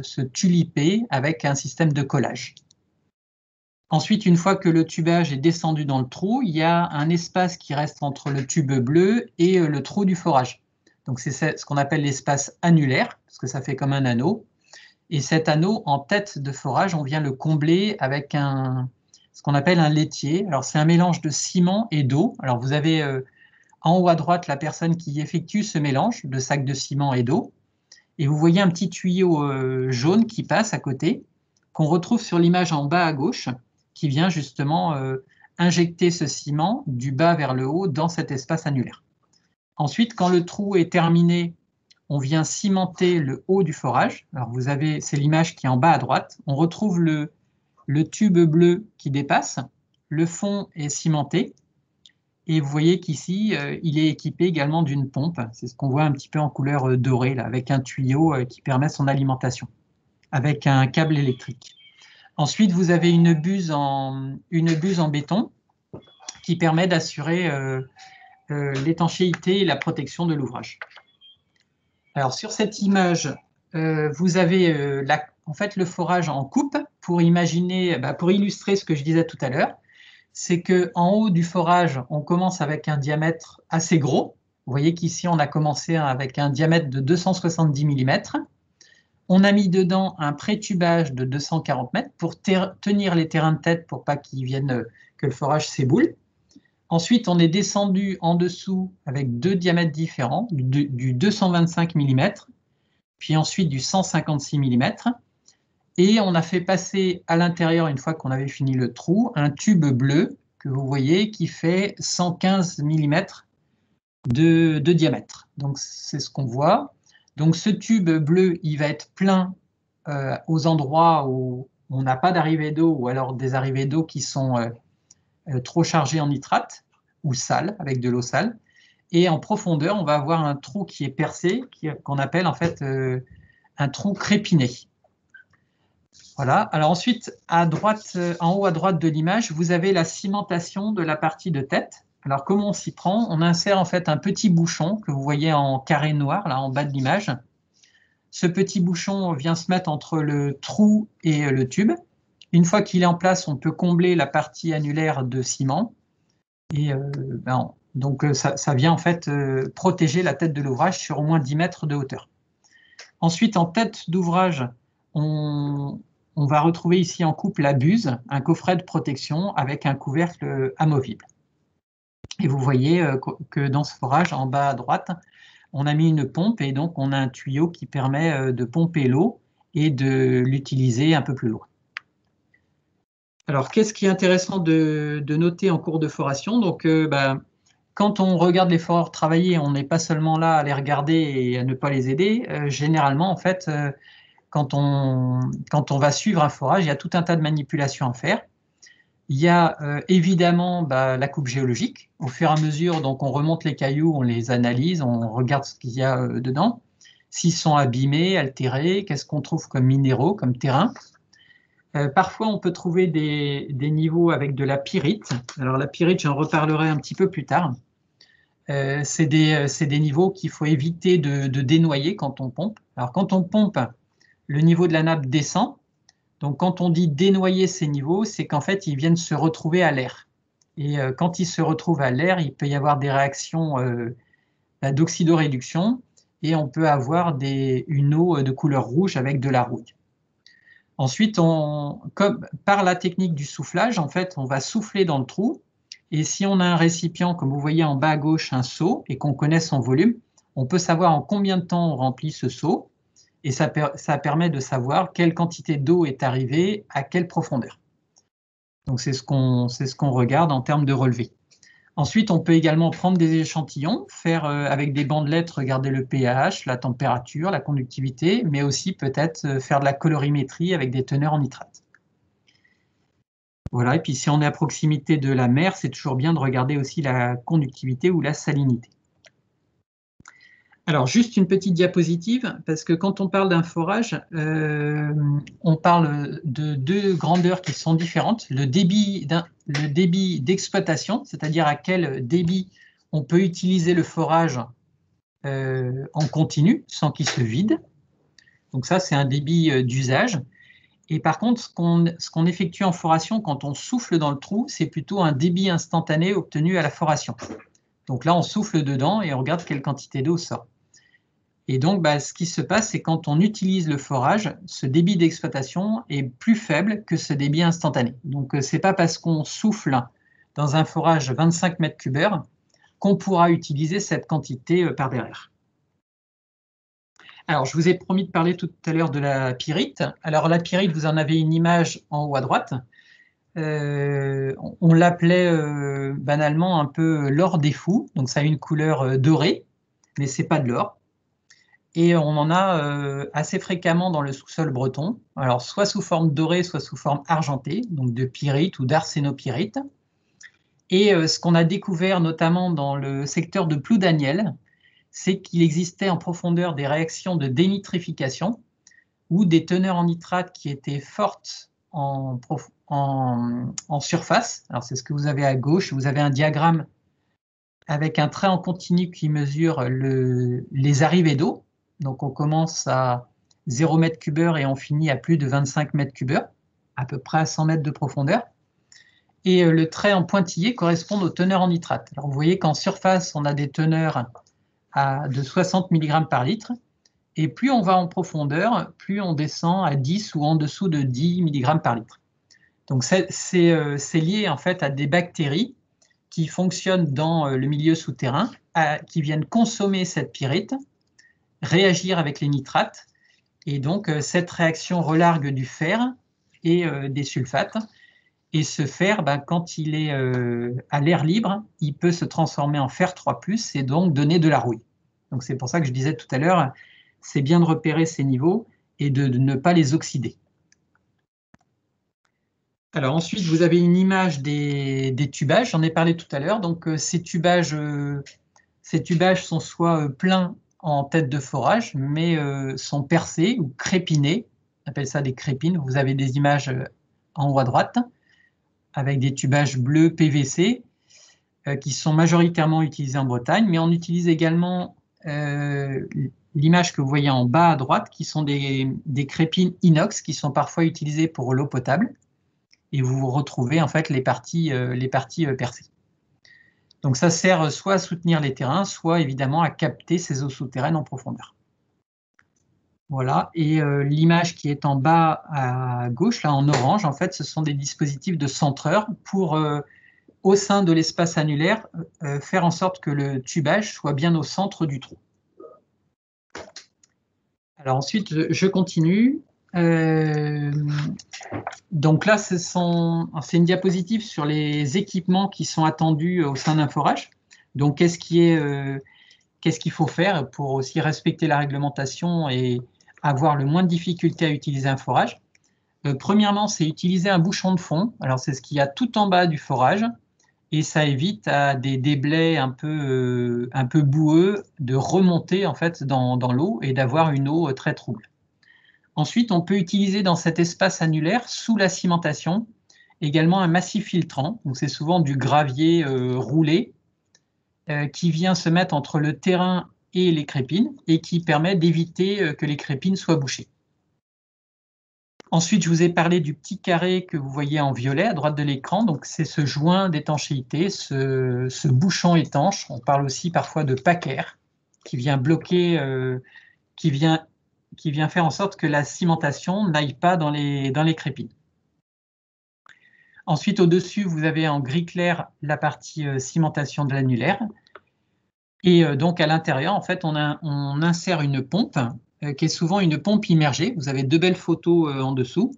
se tuliper avec un système de collage. Ensuite, une fois que le tubage est descendu dans le trou, il y a un espace qui reste entre le tube bleu et le trou du forage. Donc, c'est ce qu'on appelle l'espace annulaire, parce que ça fait comme un anneau. Et cet anneau, en tête de forage, on vient le combler avec ce qu'on appelle un laitier. Alors, c'est un mélange de ciment et d'eau. Alors, vous avez en haut à droite la personne qui effectue ce mélange de sac de ciment et d'eau. Et vous voyez un petit tuyau jaune qui passe à côté, qu'on retrouve sur l'image en bas à gauche, qui vient justement injecter ce ciment du bas vers le haut dans cet espace annulaire. Ensuite, quand le trou est terminé, on vient cimenter le haut du forage. Alors vous avez, c'est l'image qui est en bas à droite. On retrouve le tube bleu qui dépasse. Le fond est cimenté. Et vous voyez qu'ici, il est équipé également d'une pompe. C'est ce qu'on voit un petit peu en couleur dorée, là, avec un tuyau qui permet son alimentation, avec un câble électrique. Ensuite, vous avez une buse en béton qui permet d'assurer l'étanchéité et la protection de l'ouvrage. Alors, sur cette image, vous avez en fait le forage en coupe pour illustrer ce que je disais tout à l'heure. C'est qu'en haut du forage, on commence avec un diamètre assez gros. Vous voyez qu'ici, on a commencé avec un diamètre de 270 mm. On a mis dedans un pré-tubage de 240 mètres pour tenir les terrains de tête pour pas qu'ils viennent, que le forage s'éboule. Ensuite, on est descendu en dessous avec 2 diamètres différents, du 225 mm, puis ensuite du 156 mm. Et on a fait passer à l'intérieur, une fois qu'on avait fini le trou, un tube bleu que vous voyez qui fait 115 mm de diamètre. Donc, c'est ce qu'on voit. Donc, ce tube bleu, il va être plein aux endroits où on n'a pas d'arrivée d'eau ou alors des arrivées d'eau qui sont trop chargé en nitrate ou sale, avec de l'eau sale. Et en profondeur, on va avoir un trou qui est percé, qu'on appelle en fait un trou crépiné. Voilà. Alors ensuite, à droite, en haut à droite de l'image, vous avez la cimentation de la partie de tête. Alors comment on s'y prend? On insère en fait un petit bouchon que vous voyez en carré noir, là en bas de l'image. Ce petit bouchon vient se mettre entre le trou et le tube. Une fois qu'il est en place, on peut combler la partie annulaire de ciment. Et donc ça vient en fait protéger la tête de l'ouvrage sur au moins 10 mètres de hauteur. Ensuite, en tête d'ouvrage, on va retrouver ici en coupe la buse, un coffret de protection avec un couvercle amovible. Et vous voyez que dans ce forage, en bas à droite, on a mis une pompe et donc on a un tuyau qui permet de pomper l'eau et de l'utiliser un peu plus loin. Alors, qu'est-ce qui est intéressant de noter en cours de foration? Donc, quand on regarde les foreurs travailler, on n'est pas seulement là à les regarder et à ne pas les aider. Généralement, en fait, quand on va suivre un forage, il y a tout un tas de manipulations à faire. Il y a évidemment la coupe géologique. Au fur et à mesure, donc, on remonte les cailloux, on les analyse, on regarde ce qu'il y a dedans. S'ils sont abîmés, altérés, qu'est-ce qu'on trouve comme minéraux, comme terrain. Parfois, on peut trouver des niveaux avec de la pyrite. Alors, la pyrite, j'en reparlerai un petit peu plus tard. C'est des niveaux qu'il faut éviter de dénoyer quand on pompe. Alors, quand on pompe, le niveau de la nappe descend. Donc, quand on dit dénoyer ces niveaux, c'est qu'en fait, ils viennent se retrouver à l'air. Et quand ils se retrouvent à l'air, il peut y avoir des réactions d'oxydoréduction et on peut avoir une eau de couleur rouge avec de la rouille. Ensuite, par la technique du soufflage, en fait, on va souffler dans le trou. Et si on a un récipient, comme vous voyez en bas à gauche, un seau, et qu'on connaît son volume, on peut savoir en combien de temps on remplit ce seau. Et ça permet de savoir quelle quantité d'eau est arrivée à quelle profondeur. Donc, c'est ce qu'on regarde en termes de relevé. Ensuite, on peut également prendre des échantillons, faire avec des bandelettes, regarder le pH, la température, la conductivité, mais aussi peut-être faire de la colorimétrie avec des teneurs en nitrate. Voilà, et puis si on est à proximité de la mer, c'est toujours bien de regarder aussi la conductivité ou la salinité. Alors, juste une petite diapositive, parce que quand on parle d'un forage, on parle de deux grandeurs qui sont différentes. Le débit d'exploitation, c'est-à-dire à quel débit on peut utiliser le forage en continu, sans qu'il se vide. Donc ça, c'est un débit d'usage. Et par contre, ce qu'on effectue en foration quand on souffle dans le trou, c'est plutôt un débit instantané obtenu à la foration. Donc là, on souffle dedans et on regarde quelle quantité d'eau sort. Et donc, ce qui se passe, c'est quand on utilise le forage, ce débit d'exploitation est plus faible que ce débit instantané. Donc, ce n'est pas parce qu'on souffle dans un forage 25 mètres cubes heure qu'on pourra utiliser cette quantité par derrière. Alors, je vous ai promis de parler tout à l'heure de la pyrite. Alors, la pyrite, vous en avez une image en haut à droite. On l'appelait banalement un peu l'or des fous. Donc, ça a une couleur dorée, mais ce n'est pas de l'or. Et on en a assez fréquemment dans le sous-sol breton, alors soit sous forme dorée, soit sous forme argentée, donc de pyrite ou d'arsénopyrite. Et ce qu'on a découvert notamment dans le secteur de Ploudaniel, c'est qu'il existait en profondeur des réactions de dénitrification ou des teneurs en nitrate qui étaient fortes en surface. Alors c'est ce que vous avez à gauche, vous avez un diagramme avec un trait en continu qui mesure les arrivées d'eau. Donc, on commence à 0 m3 et on finit à plus de 25 m3, à peu près à 100 mètres de profondeur. Et le trait en pointillé correspond aux teneurs en nitrate. Alors, vous voyez qu'en surface, on a des teneurs de 60 mg par litre. Et plus on va en profondeur, plus on descend à 10 ou en dessous de 10 mg par litre. Donc, c'est lié en fait à des bactéries qui fonctionnent dans le milieu souterrain, qui viennent consommer cette pyrite, réagir avec les nitrates, et donc cette réaction relargue du fer et des sulfates, et ce fer, quand il est à l'air libre, il peut se transformer en fer 3+, et donc donner de la rouille. Donc c'est pour ça que je disais tout à l'heure, c'est bien de repérer ces niveaux et de ne pas les oxyder. Alors ensuite, vous avez une image des tubages, j'en ai parlé tout à l'heure. Donc ces tubages sont soit pleins en tête de forage, mais sont percés ou crépinés. On appelle ça des crépines. Vous avez des images en haut à droite avec des tubages bleus PVC qui sont majoritairement utilisés en Bretagne, mais on utilise également l'image que vous voyez en bas à droite, qui sont des crépines inox qui sont parfois utilisées pour l'eau potable. Et vous retrouvez en fait les parties percées. Donc ça sert soit à soutenir les terrains, soit évidemment à capter ces eaux souterraines en profondeur. Voilà, et l'image qui est en bas à gauche, là en orange, en fait, ce sont des dispositifs de centreur pour, au sein de l'espace annulaire, faire en sorte que le tubage soit bien au centre du trou. Alors ensuite, je continue. Donc là, c'est une diapositive sur les équipements qui sont attendus au sein d'un forage. Donc, qu'est-ce qu'il faut faire pour aussi respecter la réglementation et avoir le moins de difficultés à utiliser un forage? Premièrement, c'est utiliser un bouchon de fond. Alors, c'est ce qu'il y a tout en bas du forage et ça évite à des déblais un peu boueux de remonter en fait dans l'eau et d'avoir une eau très trouble. Ensuite, on peut utiliser dans cet espace annulaire, sous la cimentation, également un massif filtrant. Donc, c'est souvent du gravier roulé qui vient se mettre entre le terrain et les crépines et qui permet d'éviter que les crépines soient bouchées. Ensuite, je vous ai parlé du petit carré que vous voyez en violet à droite de l'écran. Donc, c'est ce joint d'étanchéité, ce bouchon étanche. On parle aussi parfois de paquaire qui vient bloquer, qui vient faire en sorte que la cimentation n'aille pas dans les crépines. Ensuite, au-dessus, vous avez en gris clair la partie cimentation de l'annulaire. Et donc, à l'intérieur, en fait, on insère une pompe qui est souvent une pompe immergée. Vous avez deux belles photos en dessous.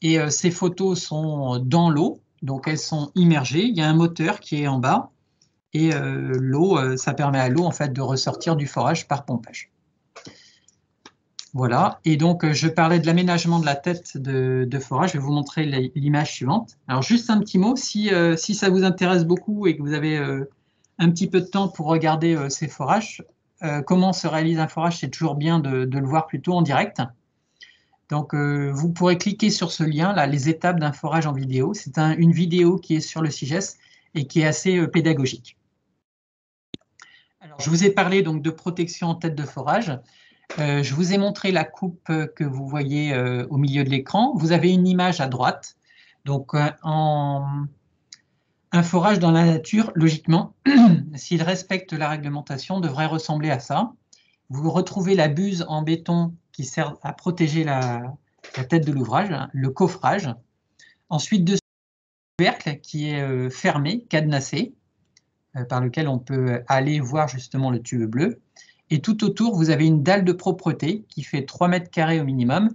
Et ces photos sont dans l'eau, donc elles sont immergées. Il y a un moteur qui est en bas. Et l'eau, ça permet à l'eau, en fait, de ressortir du forage par pompage. Voilà, et donc je parlais de l'aménagement de la tête de forage. Je vais vous montrer l'image suivante. Alors juste un petit mot, si ça vous intéresse beaucoup et que vous avez un petit peu de temps pour regarder ces forages, comment se réalise un forage, c'est toujours bien de le voir plutôt en direct. Donc, vous pourrez cliquer sur ce lien, là, les étapes d'un forage en vidéo. C'est une vidéo qui est sur le CIGES et qui est assez pédagogique. Alors, je vous ai parlé donc de protection en tête de forage. Je vous ai montré la coupe que vous voyez au milieu de l'écran. Vous avez une image à droite. Donc, un forage dans la nature, logiquement, s'il respecte la réglementation, devrait ressembler à ça. Vous retrouvez la buse en béton qui sert à protéger la tête de l'ouvrage, hein, le coffrage. Ensuite, dessus, le couvercle qui est fermé, cadenassé, par lequel on peut aller voir justement le tube bleu. Et tout autour, vous avez une dalle de propreté qui fait 3 mètres carrés au minimum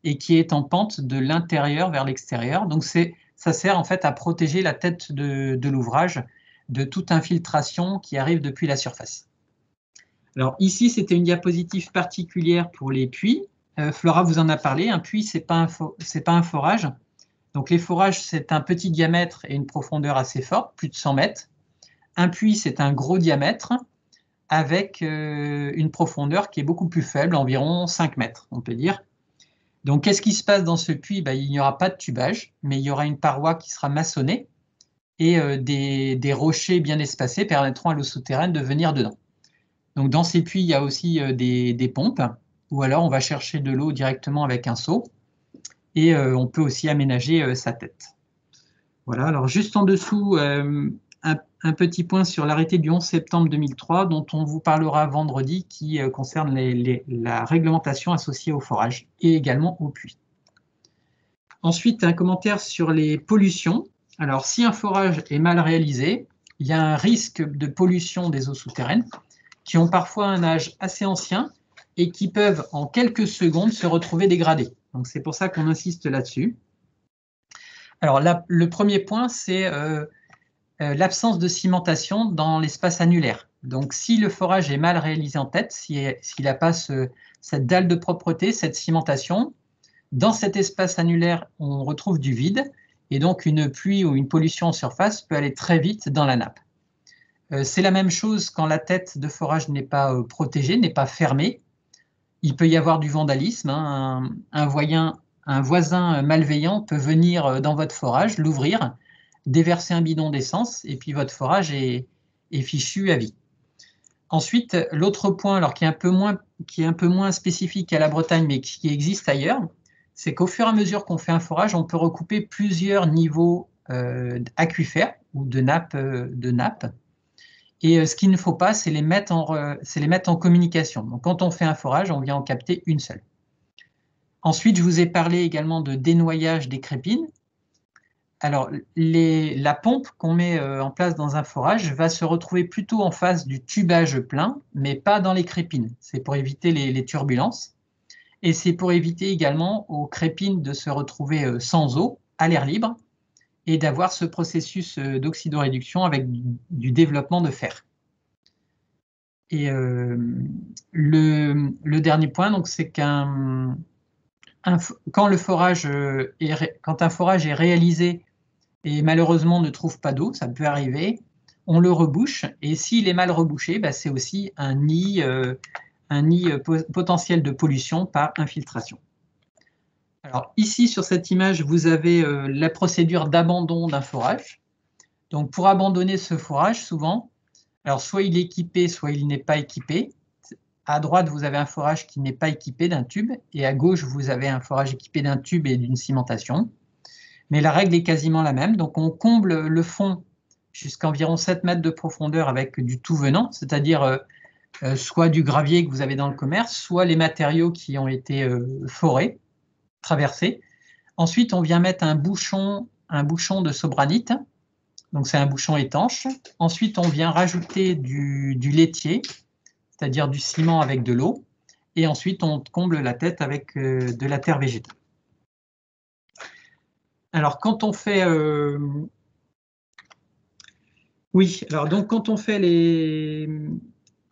et qui est en pente de l'intérieur vers l'extérieur. Donc, ça sert en fait à protéger la tête de l'ouvrage de toute infiltration qui arrive depuis la surface. Alors ici, c'était une diapositive particulière pour les puits. Flora vous en a parlé. Un puits, ce n'est pas un forage. Donc les forages, c'est un petit diamètre et une profondeur assez forte, plus de 100 mètres. Un puits, c'est un gros diamètre avec une profondeur qui est beaucoup plus faible, environ 5 mètres, on peut dire. Donc qu'est-ce qui se passe dans ce puits? Il n'y aura pas de tubage, mais il y aura une paroi qui sera maçonnée et des rochers bien espacés permettront à l'eau souterraine de venir dedans. Donc dans ces puits, il y a aussi des pompes, ou alors on va chercher de l'eau directement avec un seau, et on peut aussi aménager sa tête. Voilà, alors juste en dessous, un petit point sur l'arrêté du 11 septembre 2003, dont on vous parlera vendredi, qui concerne la réglementation associée au forage, et également aux puits. Ensuite, un commentaire sur les pollutions. Alors, si un forage est mal réalisé, il y a un risque de pollution des eaux souterraines, qui ont parfois un âge assez ancien et qui peuvent en quelques secondes se retrouver dégradés. Donc c'est pour ça qu'on insiste là-dessus. Alors là, le premier point, c'est l'absence de cimentation dans l'espace annulaire. Donc si le forage est mal réalisé en tête, s'il n'a pas cette dalle de propreté, cette cimentation, dans cet espace annulaire, on retrouve du vide et donc une pluie ou une pollution en surface peut aller très vite dans la nappe. C'est la même chose quand la tête de forage n'est pas protégée, n'est pas fermée. Il peut y avoir du vandalisme. Hein. Un voisin malveillant peut venir dans votre forage, l'ouvrir, déverser un bidon d'essence, et puis votre forage est fichu à vie. Ensuite, l'autre point, alors qui est un peu moins spécifique à la Bretagne, mais qui existe ailleurs, c'est qu'au fur et à mesure qu'on fait un forage, on peut recouper plusieurs niveaux aquifères ou de nappes. Et ce qu'il ne faut pas, c'est les mettre en communication. Donc, quand on fait un forage, on vient en capter une seule. Ensuite, je vous ai parlé également de dénoyage des crépines. Alors, la pompe qu'on met en place dans un forage va se retrouver plutôt en face du tubage plein, mais pas dans les crépines. C'est pour éviter les turbulences. Et c'est pour éviter également aux crépines de se retrouver sans eau, à l'air libre, et d'avoir ce processus d'oxydoréduction avec du développement de fer. Et le dernier point, c'est quand un forage est réalisé et malheureusement ne trouve pas d'eau, ça peut arriver, on le rebouche, et s'il est mal rebouché, c'est aussi un nid potentiel de pollution par infiltration. Alors ici, sur cette image, vous avez la procédure d'abandon d'un forage. Donc pour abandonner ce forage, souvent, alors soit il est équipé, soit il n'est pas équipé. À droite, vous avez un forage qui n'est pas équipé d'un tube, et à gauche, vous avez un forage équipé d'un tube et d'une cimentation. Mais la règle est quasiment la même. Donc on comble le fond jusqu'à environ 7 mètres de profondeur avec du tout venant, c'est-à-dire soit du gravier que vous avez dans le commerce, soit les matériaux qui ont été forés, traversé. Ensuite, on vient mettre un bouchon de sobranite. Donc, c'est un bouchon étanche. Ensuite, on vient rajouter du laitier, c'est-à-dire du ciment avec de l'eau. Et ensuite, on comble la tête avec de la terre végétale. Alors, quand on fait...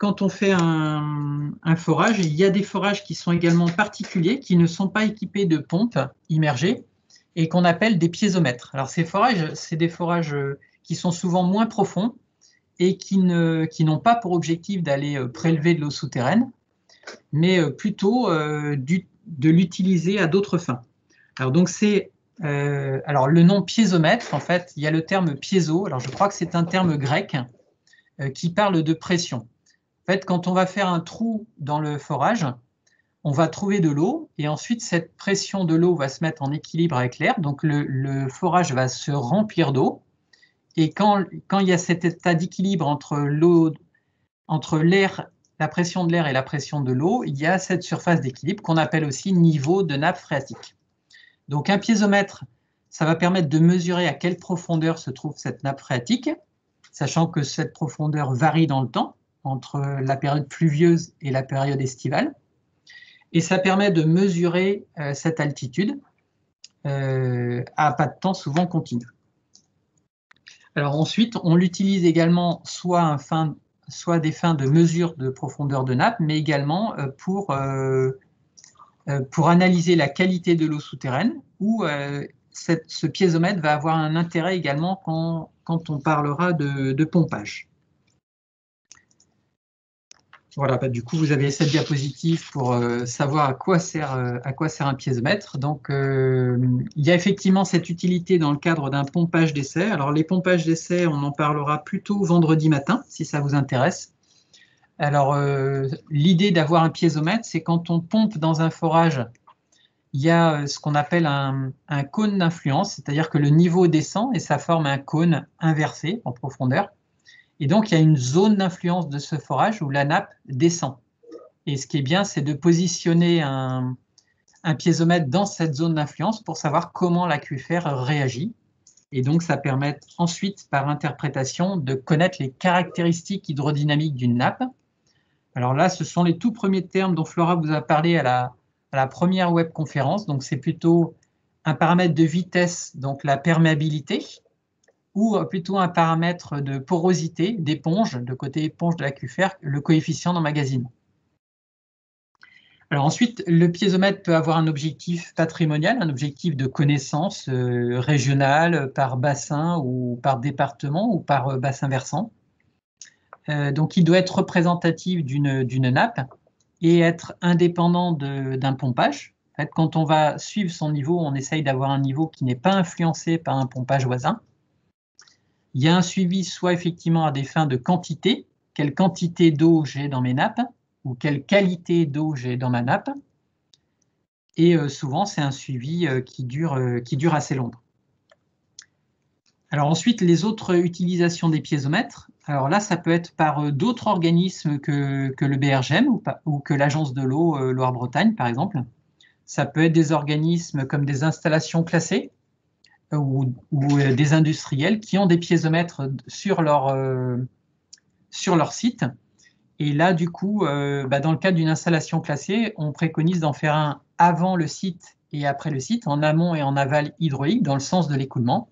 Quand on fait un forage, il y a des forages qui sont également particuliers, qui ne sont pas équipés de pompes immergées et qu'on appelle des piézomètres. Alors ces forages, c'est des forages qui sont souvent moins profonds et qui n'ont pas pour objectif d'aller prélever de l'eau souterraine, mais plutôt de l'utiliser à d'autres fins. Alors, donc, alors, le nom piézomètre, en fait, il y a le terme piézo. Alors, je crois que c'est un terme grec qui parle de pression. En fait, quand on va faire un trou dans le forage, on va trouver de l'eau et ensuite cette pression de l'eau va se mettre en équilibre avec l'air. Donc le forage va se remplir d'eau et quand il y a cet état d'équilibre entre l'air, la pression de l'air et la pression de l'eau, il y a cette surface d'équilibre qu'on appelle aussi niveau de nappe phréatique. Donc un piézomètre, ça va permettre de mesurer à quelle profondeur se trouve cette nappe phréatique, sachant que cette profondeur varie dans le temps entre la période pluvieuse et la période estivale. Et ça permet de mesurer cette altitude à pas de temps souvent continu. Alors ensuite, on l'utilise également soit des fins de mesure de profondeur de nappe, mais également pour analyser la qualité de l'eau souterraine, où ce piézomètre va avoir un intérêt également quand on parlera de pompage. Voilà, du coup, vous avez cette diapositive pour savoir à quoi sert un piézomètre. Donc, il y a effectivement cette utilité dans le cadre d'un pompage d'essai. Alors, les pompages d'essai, on en parlera plutôt vendredi matin, si ça vous intéresse. Alors, l'idée d'avoir un piézomètre, c'est quand on pompe dans un forage, il y a ce qu'on appelle un cône d'influence, c'est-à-dire que le niveau descend et ça forme un cône inversé en profondeur. Et donc, il y a une zone d'influence de ce forage où la nappe descend. Et ce qui est bien, c'est de positionner un piézomètre dans cette zone d'influence pour savoir comment l'aquifère réagit. Et donc, ça permet ensuite, par interprétation, de connaître les caractéristiques hydrodynamiques d'une nappe. Alors là, ce sont les tout premiers termes dont Flora vous a parlé à la première webconférence. Donc, c'est plutôt un paramètre de vitesse, donc la perméabilité, ou plutôt un paramètre de porosité, d'éponge, de côté éponge de l'aquifère, le coefficient d'emmagasinement. Alors ensuite, le piézomètre peut avoir un objectif patrimonial, un objectif de connaissance régionale par bassin ou par département ou par bassin versant. Donc il doit être représentatif d'une nappe et être indépendant d'un pompage. En fait, quand on va suivre son niveau, on essaye d'avoir un niveau qui n'est pas influencé par un pompage voisin. Il y a un suivi soit effectivement à des fins de quantité, quelle quantité d'eau j'ai dans mes nappes, ou quelle qualité d'eau j'ai dans ma nappe. Et souvent, c'est un suivi qui dure assez longtemps. Alors ensuite, les autres utilisations des piézomètres, alors là, ça peut être par d'autres organismes que le BRGM ou que l'Agence de l'eau Loire-Bretagne, par exemple. Ça peut être des organismes comme des installations classées, ou des industriels qui ont des piézomètres sur leur site. Et là, du coup, dans le cadre d'une installation classée, on préconise d'en faire un avant le site et après le site, en amont et en aval hydraulique, dans le sens de l'écoulement,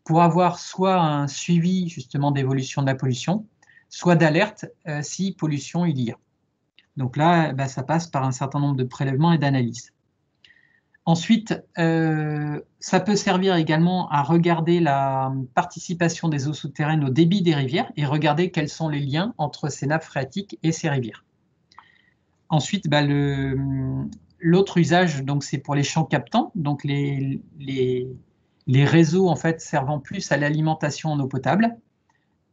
pour avoir soit un suivi justement d'évolution de la pollution, soit d'alerte si pollution il y a. Donc là, ça passe par un certain nombre de prélèvements et d'analyses. Ensuite, ça peut servir également à regarder la participation des eaux souterraines au débit des rivières et regarder quels sont les liens entre ces nappes phréatiques et ces rivières. Ensuite, l'autre usage, c'est pour les champs captants, donc les réseaux en fait servant plus à l'alimentation en eau potable.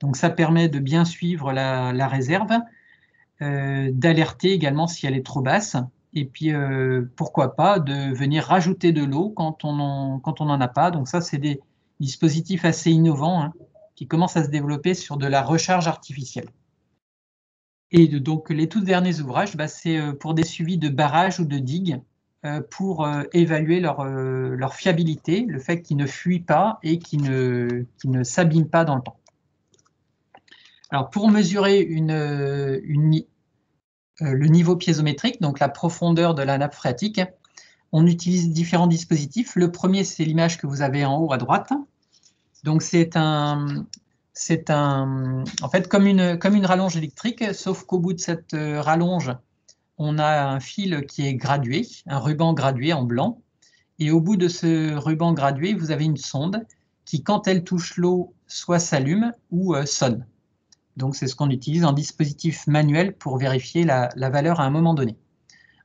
Donc ça permet de bien suivre la réserve, d'alerter également si elle est trop basse. Et puis, pourquoi pas, de venir rajouter de l'eau quand on n'en a pas. Donc ça, c'est des dispositifs assez innovants qui commencent à se développer sur de la recharge artificielle. Et donc, les tout derniers ouvrages, c'est pour des suivis de barrages ou de digues pour évaluer leur fiabilité, le fait qu'ils ne fuient pas et qu'ils ne s'abîment pas dans le temps. Alors, pour mesurer le niveau piézométrique, donc la profondeur de la nappe phréatique, on utilise différents dispositifs. Le premier, c'est l'image que vous avez en haut à droite. Donc c'est en fait comme une rallonge électrique, sauf qu'au bout de cette rallonge, on a un fil qui est gradué, un ruban gradué en blanc. Et au bout de ce ruban gradué, vous avez une sonde qui, quand elle touche l'eau, soit s'allume ou sonne. Donc, c'est ce qu'on utilise en dispositif manuel pour vérifier la valeur à un moment donné.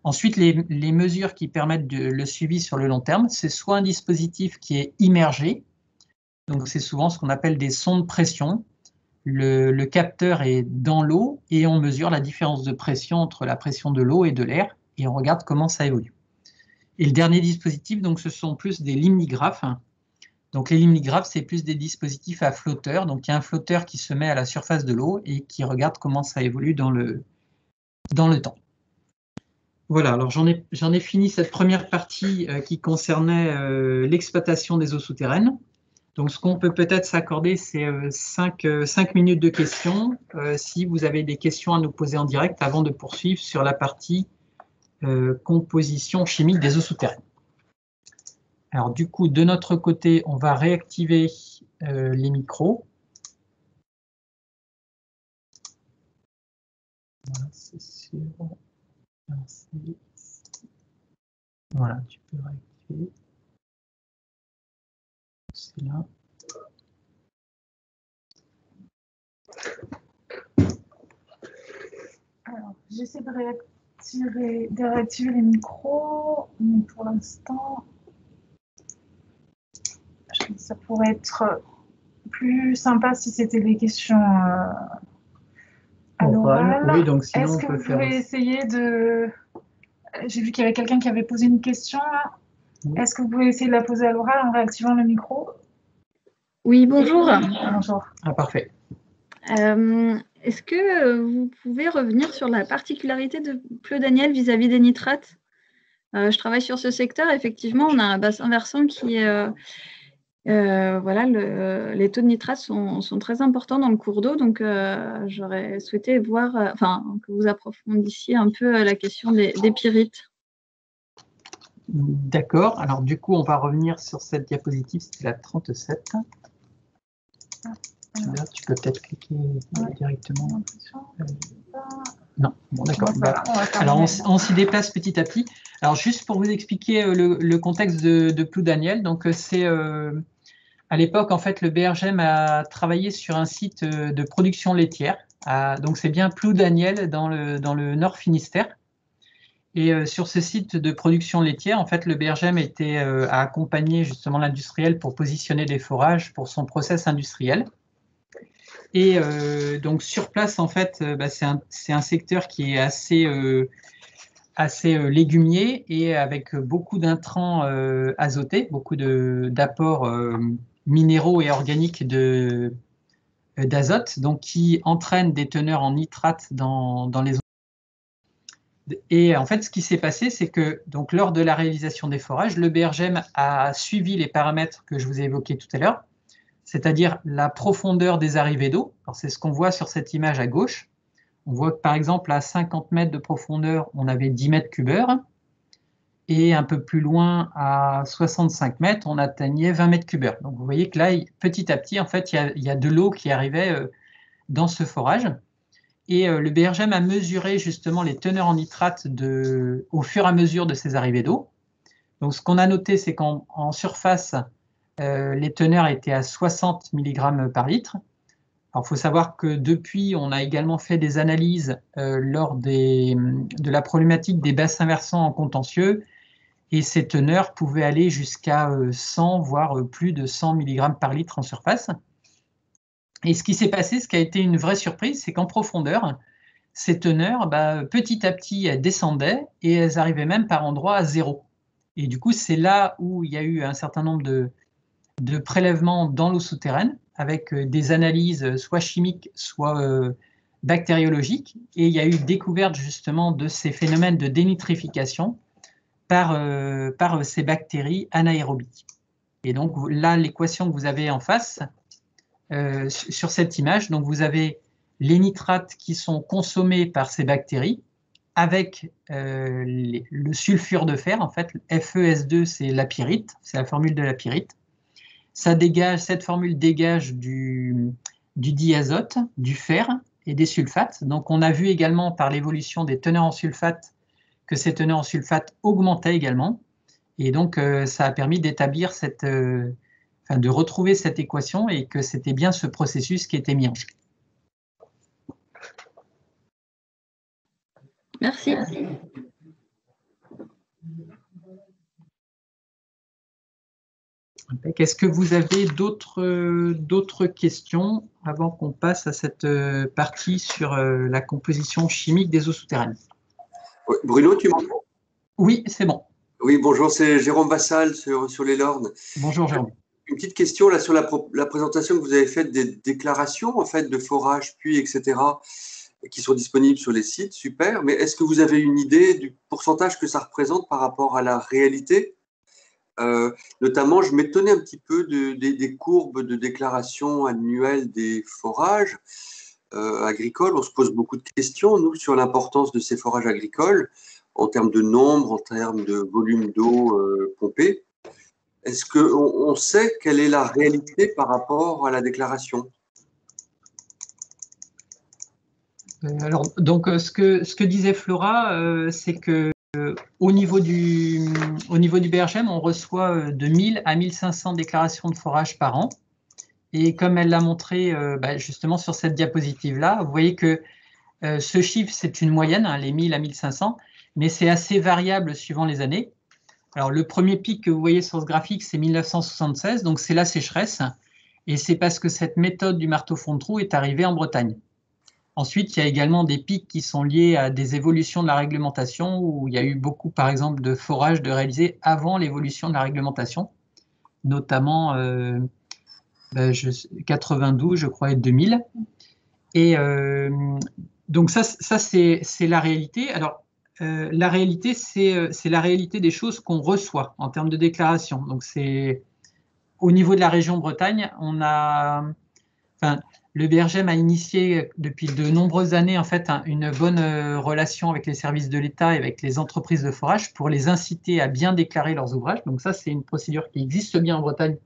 Ensuite, les mesures qui permettent le suivi sur le long terme, c'est soit un dispositif qui est immergé, donc c'est souvent ce qu'on appelle des sondes pression. Le capteur est dans l'eau et on mesure la différence de pression entre la pression de l'eau et de l'air et on regarde comment ça évolue. Et le dernier dispositif, donc, ce sont plus des limnigraphes. Donc les limnigraphes, c'est plus des dispositifs à flotteur. Donc il y a un flotteur qui se met à la surface de l'eau et qui regarde comment ça évolue dans le temps. Voilà, alors j'en ai fini cette première partie qui concernait l'exploitation des eaux souterraines. Donc ce qu'on peut peut-être s'accorder, c'est 5 minutes de questions, si vous avez des questions à nous poser en direct avant de poursuivre sur la partie composition chimique des eaux souterraines. Alors du coup, de notre côté, on va réactiver les micros. Voilà, c'est sûr. Voilà, tu peux réactiver. C'est là.
Alors, j'essaie de réactiver les micros, mais pour l'instant, ça pourrait être plus sympa si c'était des questions à l'oral.
Oui, donc sinon
est-ce que vous pouvez essayer de... J'ai vu qu'il y avait quelqu'un qui avait posé une question là. Oui. Est-ce que vous pouvez essayer de la poser à l'oral en réactivant le micro?
Oui, bonjour.
Bonjour.
Ah, parfait.
Est-ce que vous pouvez revenir sur la particularité de Ploudaniel vis-à-vis des nitrates? Je travaille sur ce secteur. Effectivement, on a un bassin versant qui est... voilà, les taux de nitrates sont très importants dans le cours d'eau, donc j'aurais souhaité voir, que vous approfondissiez un peu la question des pyrites.
D'accord, alors du coup, on va revenir sur cette diapositive, c'était la 37. Là, tu peux peut-être cliquer directement. Non, bon, d'accord. Alors, on s'y déplace petit à petit. Alors, juste pour vous expliquer le contexte de Ploudaniel, donc c'est... à l'époque, en fait, le BRGM a travaillé sur un site de production laitière. Donc, c'est bien Ploudaniel dans le Nord Finistère. Et sur ce site de production laitière, en fait, le BRGM a accompagné justement l'industriel pour positionner des forages pour son process industriel. Et donc, sur place, en fait, c'est un secteur qui est assez légumier et avec beaucoup d'intrants azotés, beaucoup d'apports minéraux et organiques d'azote, donc qui entraînent des teneurs en nitrate dans les eaux. Et en fait, ce qui s'est passé, c'est que donc, lors de la réalisation des forages, le BRGM a suivi les paramètres que je vous ai évoqués tout à l'heure, c'est-à-dire la profondeur des arrivées d'eau. C'est ce qu'on voit sur cette image à gauche. On voit que par exemple, à 50 mètres de profondeur, on avait 10 mètres cubes heure. Et un peu plus loin, à 65 mètres, on atteignait 20 mètres cubes heure. Donc vous voyez que là, petit à petit, en fait, il y a de l'eau qui arrivait dans ce forage. Et le BRGM a mesuré justement les teneurs en nitrate au fur et à mesure de ces arrivées d'eau. Donc ce qu'on a noté, c'est qu'en surface, les teneurs étaient à 60 mg par litre. Alors, il faut savoir que depuis, on a également fait des analyses lors de la problématique des bassins versants en contentieux, et ces teneurs pouvaient aller jusqu'à 100, voire plus de 100 mg par litre en surface. Et ce qui s'est passé, ce qui a été une vraie surprise, c'est qu'en profondeur, ces teneurs, petit à petit, elles descendaient et elles arrivaient même par endroits à zéro. Et du coup, c'est là où il y a eu un certain nombre de prélèvements dans l'eau souterraine, avec des analyses soit chimiques, soit bactériologiques. Et il y a eu découverte justement de ces phénomènes de dénitrification par ces bactéries anaérobiques. Et donc là, l'équation que vous avez en face, sur cette image, donc vous avez les nitrates qui sont consommés par ces bactéries avec le sulfure de fer, en fait, FeS2, c'est la pyrite, c'est la formule de la pyrite. Cette formule dégage du diazote, du fer et des sulfates. Donc on a vu également par l'évolution des teneurs en sulfate que ces teneurs en sulfate augmentaient également. Et donc ça a permis d'établir de retrouver cette équation et que c'était bien ce processus qui était mis en jeu.
Merci.
Est-ce que vous avez d'autres questions avant qu'on passe à cette partie sur la composition chimique des eaux souterraines?
Oui, Bruno, tu m'entends?
Oui, c'est bon.
Oui, bonjour, c'est Jérôme Vassal sur les Lornes.
Bonjour Jérôme.
Une petite question là sur la présentation que vous avez faite des déclarations en fait de forage, puits, etc. qui sont disponibles sur les sites, super. Mais est-ce que vous avez une idée du pourcentage que ça représente par rapport à la réalité? Notamment, je m'étonnais un petit peu des courbes de déclaration annuelle des forages agricoles. On se pose beaucoup de questions, nous, sur l'importance de ces forages agricoles en termes de nombre, en termes de volume d'eau pompée. Est-ce qu'on sait quelle est la réalité par rapport à la déclaration?
Alors, donc, ce que disait Flora, c'est que au niveau du BRGM, on reçoit de 1000 à 1500 déclarations de forage par an. Et comme elle l'a montré justement sur cette diapositive-là, vous voyez que ce chiffre, c'est une moyenne, hein, les 1000 à 1500, mais c'est assez variable suivant les années. Alors, le premier pic que vous voyez sur ce graphique, c'est 1976, donc c'est la sécheresse. Et c'est parce que cette méthode du marteau fond de trou est arrivée en Bretagne. Ensuite, il y a également des pics qui sont liés à des évolutions de la réglementation, où il y a eu beaucoup, par exemple, de forages de réalisés avant l'évolution de la réglementation, notamment 92, je crois, et 2000. Et donc ça c'est la réalité. Alors, la réalité, c'est la réalité des choses qu'on reçoit en termes de déclaration. Donc, c'est au niveau de la région Bretagne, le BRGM a initié depuis de nombreuses années en fait une bonne relation avec les services de l'État et avec les entreprises de forage pour les inciter à bien déclarer leurs ouvrages. Donc ça, c'est une procédure qui existe bien en Bretagne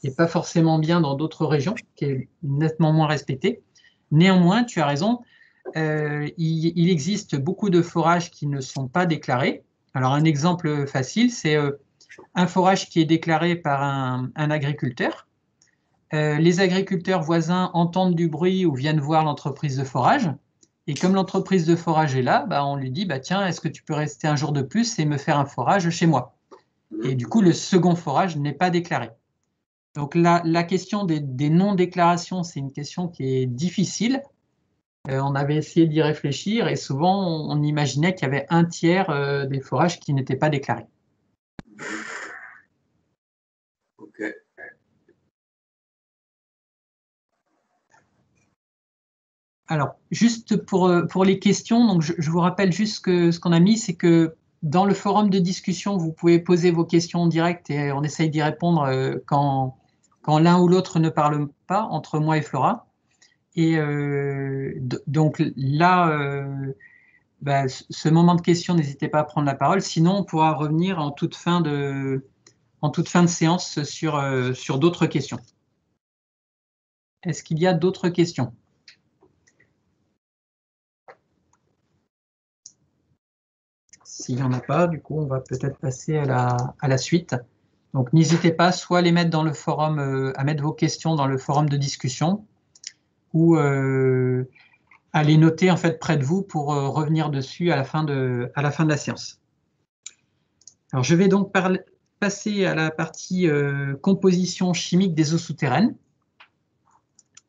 et pas forcément bien dans d'autres régions, qui est nettement moins respectée. Néanmoins, tu as raison, il existe beaucoup de forages qui ne sont pas déclarés. Alors un exemple facile, c'est un forage qui est déclaré par un agriculteur. Les agriculteurs voisins entendent du bruit ou viennent voir l'entreprise de forage. Et comme l'entreprise de forage est là, on lui dit tiens, est-ce que tu peux rester un jour de plus et me faire un forage chez moi? Et du coup, le second forage n'est pas déclaré. Donc la question des non-déclarations, c'est une question qui est difficile. On avait essayé d'y réfléchir et souvent on imaginait qu'il y avait un tiers des forages qui n'étaient pas déclarés.
Ok.
Alors, juste pour les questions, donc je vous rappelle juste ce qu'on a mis, c'est que dans le forum de discussion, vous pouvez poser vos questions en direct et on essaye d'y répondre quand l'un ou l'autre ne parle pas, entre moi et Flora. Et donc là, ce moment de questions, n'hésitez pas à prendre la parole. Sinon, on pourra revenir en toute fin de séance sur d'autres questions. Est-ce qu'il y a d'autres questions ? S'il n'y en a pas, du coup, on va peut-être passer à la suite. Donc, n'hésitez pas soit à les mettre dans le forum, à mettre vos questions dans le forum de discussion, ou à les noter en fait près de vous pour revenir dessus à la fin de la séance. Alors, je vais donc passer à la partie composition chimique des eaux souterraines.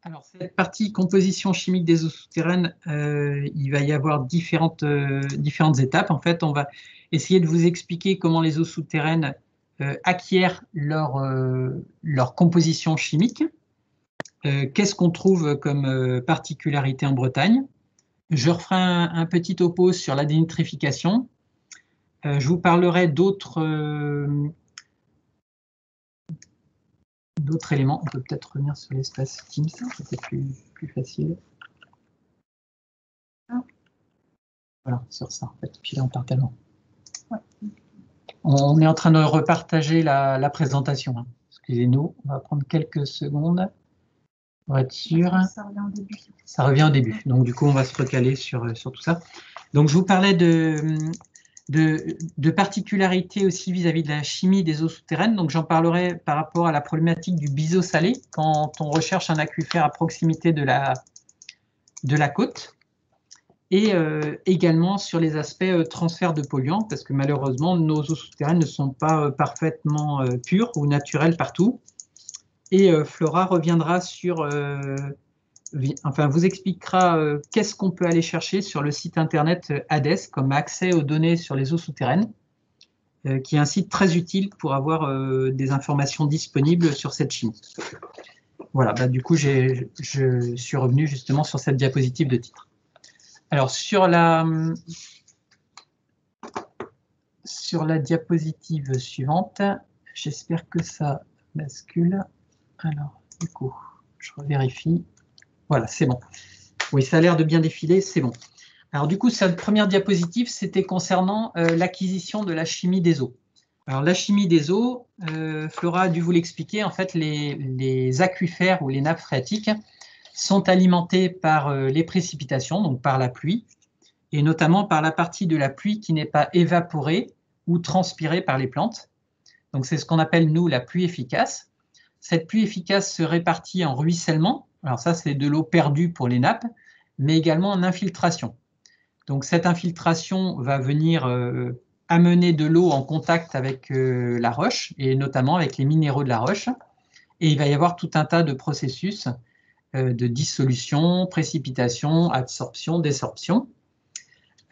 Alors, cette partie composition chimique des eaux souterraines, il va y avoir différentes étapes. En fait, on va essayer de vous expliquer comment les eaux souterraines acquièrent leur composition chimique. Qu'est-ce qu'on trouve comme particularité en Bretagne? Je referai un petit topo sur la dénitrification. Je vous parlerai d'autres éléments. On peut peut-être revenir sur l'espace Teams, c'était plus facile. Voilà, sur ça, en fait. Puis là, on part tellement. Ouais. On est en train de repartager la présentation. Hein. Excusez-nous, on va prendre quelques secondes pour être sûr.
Ça revient au début.
Ça revient au début. Donc, du coup, on va se recaler sur tout ça. Donc, je vous parlais de particularités aussi vis-à-vis de la chimie des eaux souterraines. Donc, j'en parlerai par rapport à la problématique du biseau salé quand on recherche un aquifère à proximité de la côte. et également sur les aspects transfert de polluants, parce que malheureusement, nos eaux souterraines ne sont pas parfaitement pures ou naturelles partout. Et Flora reviendra sur, enfin vous expliquera qu'est-ce qu'on peut aller chercher sur le site internet HADES comme accès aux données sur les eaux souterraines, qui est un site très utile pour avoir des informations disponibles sur cette chimie. Voilà, bah, du coup, je suis revenu justement sur cette diapositive de titre. Alors, sur la diapositive suivante, j'espère que ça bascule. Alors, du coup, je revérifie. Voilà, c'est bon. Oui, ça a l'air de bien défiler, c'est bon. Alors, du coup, cette première diapositive, c'était concernant l'acquisition de la chimie des eaux. Alors, la chimie des eaux, Flora a dû vous l'expliquer, en fait, les aquifères ou les nappes phréatiques sont alimentés par les précipitations, donc par la pluie, et notamment par la partie de la pluie qui n'est pas évaporée ou transpirée par les plantes. Donc c'est ce qu'on appelle, nous, la pluie efficace. Cette pluie efficace se répartit en ruissellement, alors ça c'est de l'eau perdue pour les nappes, mais également en infiltration. Donc cette infiltration va venir amener de l'eau en contact avec la roche, et notamment avec les minéraux de la roche, et il va y avoir tout un tas de processus de dissolution, précipitation, absorption, désorption.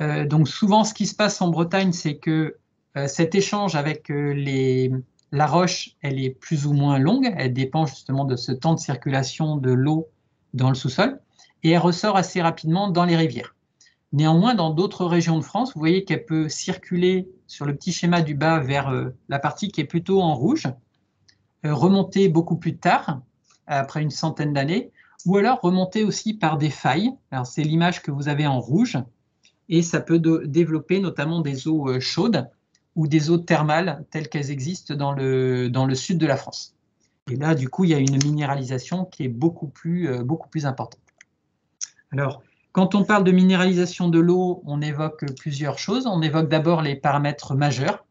Donc souvent, ce qui se passe en Bretagne, c'est que cet échange avec la roche, elle est plus ou moins longue, elle dépend justement de ce temps de circulation de l'eau dans le sous-sol, et elle ressort assez rapidement dans les rivières. Néanmoins, dans d'autres régions de France, vous voyez qu'elle peut circuler sur le petit schéma du bas vers la partie qui est plutôt en rouge, remonter beaucoup plus tard, après une centaine d'années, ou alors remonter aussi par des failles. Alors c'est l'image que vous avez en rouge, et ça peut développer notamment des eaux chaudes ou des eaux thermales telles qu'elles existent dans le sud de la France. Et là, du coup, il y a une minéralisation qui est beaucoup plus importante. Alors, quand on parle de minéralisation de l'eau, on évoque plusieurs choses. On évoque d'abord les paramètres majeurs,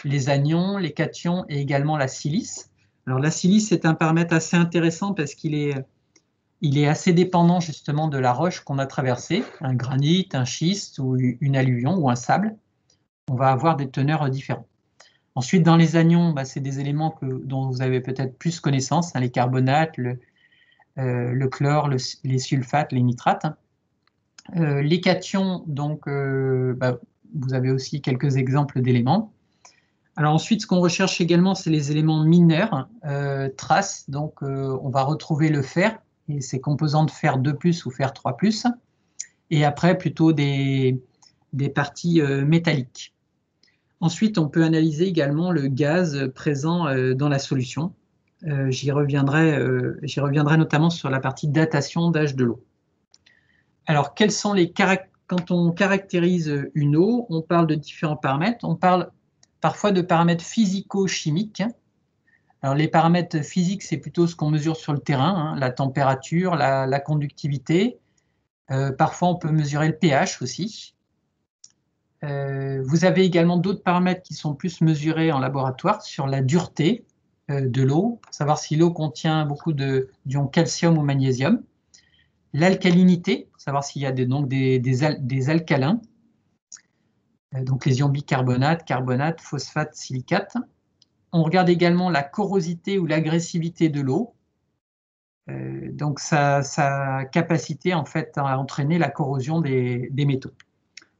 les anions, les cations et également la silice. Alors, la silice est un paramètre assez intéressant parce qu'il est assez dépendant justement de la roche qu'on a traversée, un granit, un schiste ou une alluvion ou un sable. On va avoir des teneurs différentes. Ensuite, dans les anions, c'est des éléments dont vous avez peut-être plus connaissance, les carbonates, le chlore, les sulfates, les nitrates. Les cations, donc, vous avez aussi quelques exemples d'éléments. Alors ensuite, ce qu'on recherche également, c'est les éléments mineurs, traces. Donc, on va retrouver le fer et ses composants de fer 2+, ou fer 3+, et après plutôt des parties métalliques. Ensuite, on peut analyser également le gaz présent dans la solution. J'y reviendrai notamment sur la partie datation d'âge de l'eau. Alors, quels sont quand on caractérise une eau, on parle de différents paramètres. On parle parfois de paramètres physico-chimiques. Alors, les paramètres physiques, c'est plutôt ce qu'on mesure sur le terrain, la température, la conductivité. Parfois, on peut mesurer le pH aussi. Vous avez également d'autres paramètres qui sont plus mesurés en laboratoire sur la dureté de l'eau, pour savoir si l'eau contient beaucoup d'ions calcium ou magnésium. L'alcalinité, pour savoir s'il y a des alcalins, donc les ions bicarbonate, carbonate, phosphate, silicate. On regarde également la corrosité ou l'agressivité de l'eau, donc sa capacité en fait à entraîner la corrosion des métaux.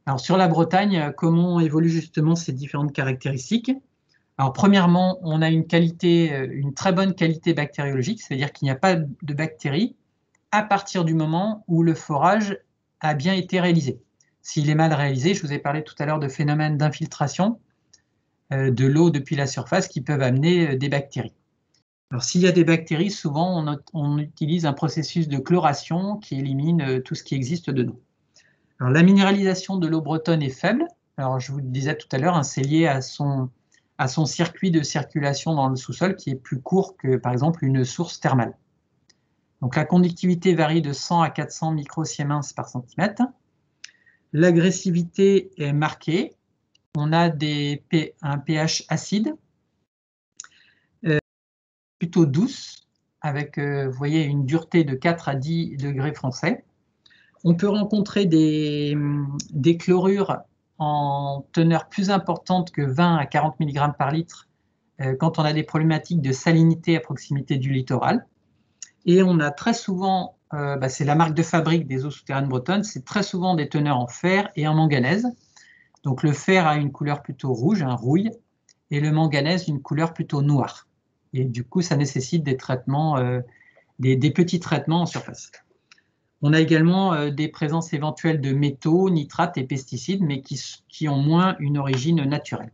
Alors sur la Bretagne, comment évoluent justement ces différentes caractéristiques? Alors premièrement, on a une très bonne qualité bactériologique, c'est-à-dire qu'il n'y a pas de bactéries à partir du moment où le forage a bien été réalisé. S'il est mal réalisé, je vous ai parlé tout à l'heure de phénomènes d'infiltration de l'eau depuis la surface qui peuvent amener des bactéries. Alors s'il y a des bactéries, souvent on utilise un processus de chloration qui élimine tout ce qui existe dedans. Alors, la minéralisation de l'eau bretonne est faible. Alors, je vous le disais tout à l'heure, c'est lié à son circuit de circulation dans le sous-sol qui est plus court que, par exemple, une source thermale. Donc, la conductivité varie de 100 à 400 microsiemens par centimètre. L'agressivité est marquée. On a un pH acide, plutôt douce, avec, vous voyez, une dureté de 4 à 10 degrés français. On peut rencontrer des chlorures en teneur plus importante que 20 à 40 mg par litre quand on a des problématiques de salinité à proximité du littoral. Et on a très souvent, c'est la marque de fabrique des eaux souterraines bretonnes, c'est très souvent des teneurs en fer et en manganèse. Donc le fer a une couleur plutôt rouge, un rouille, et le manganèse une couleur plutôt noire. Et du coup, ça nécessite des traitements, des petits traitements en surface. On a également des présences éventuelles de métaux, nitrates et pesticides, mais qui ont moins une origine naturelle.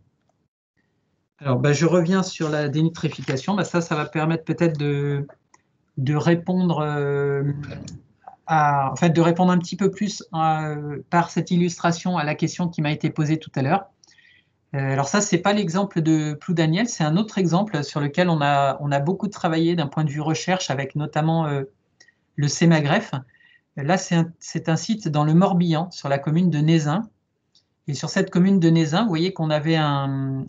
Alors, je reviens sur la dénitrification. Ça va permettre peut-être de répondre de répondre un petit peu plus par cette illustration à la question qui m'a été posée tout à l'heure. Alors ça, c'est pas l'exemple de Ploudaniel, c'est un autre exemple sur lequel on a beaucoup travaillé d'un point de vue recherche avec notamment le Sémagref. Là, c'est un site dans le Morbihan, sur la commune de Nézin. Et sur cette commune de Nézin, vous voyez qu'on avait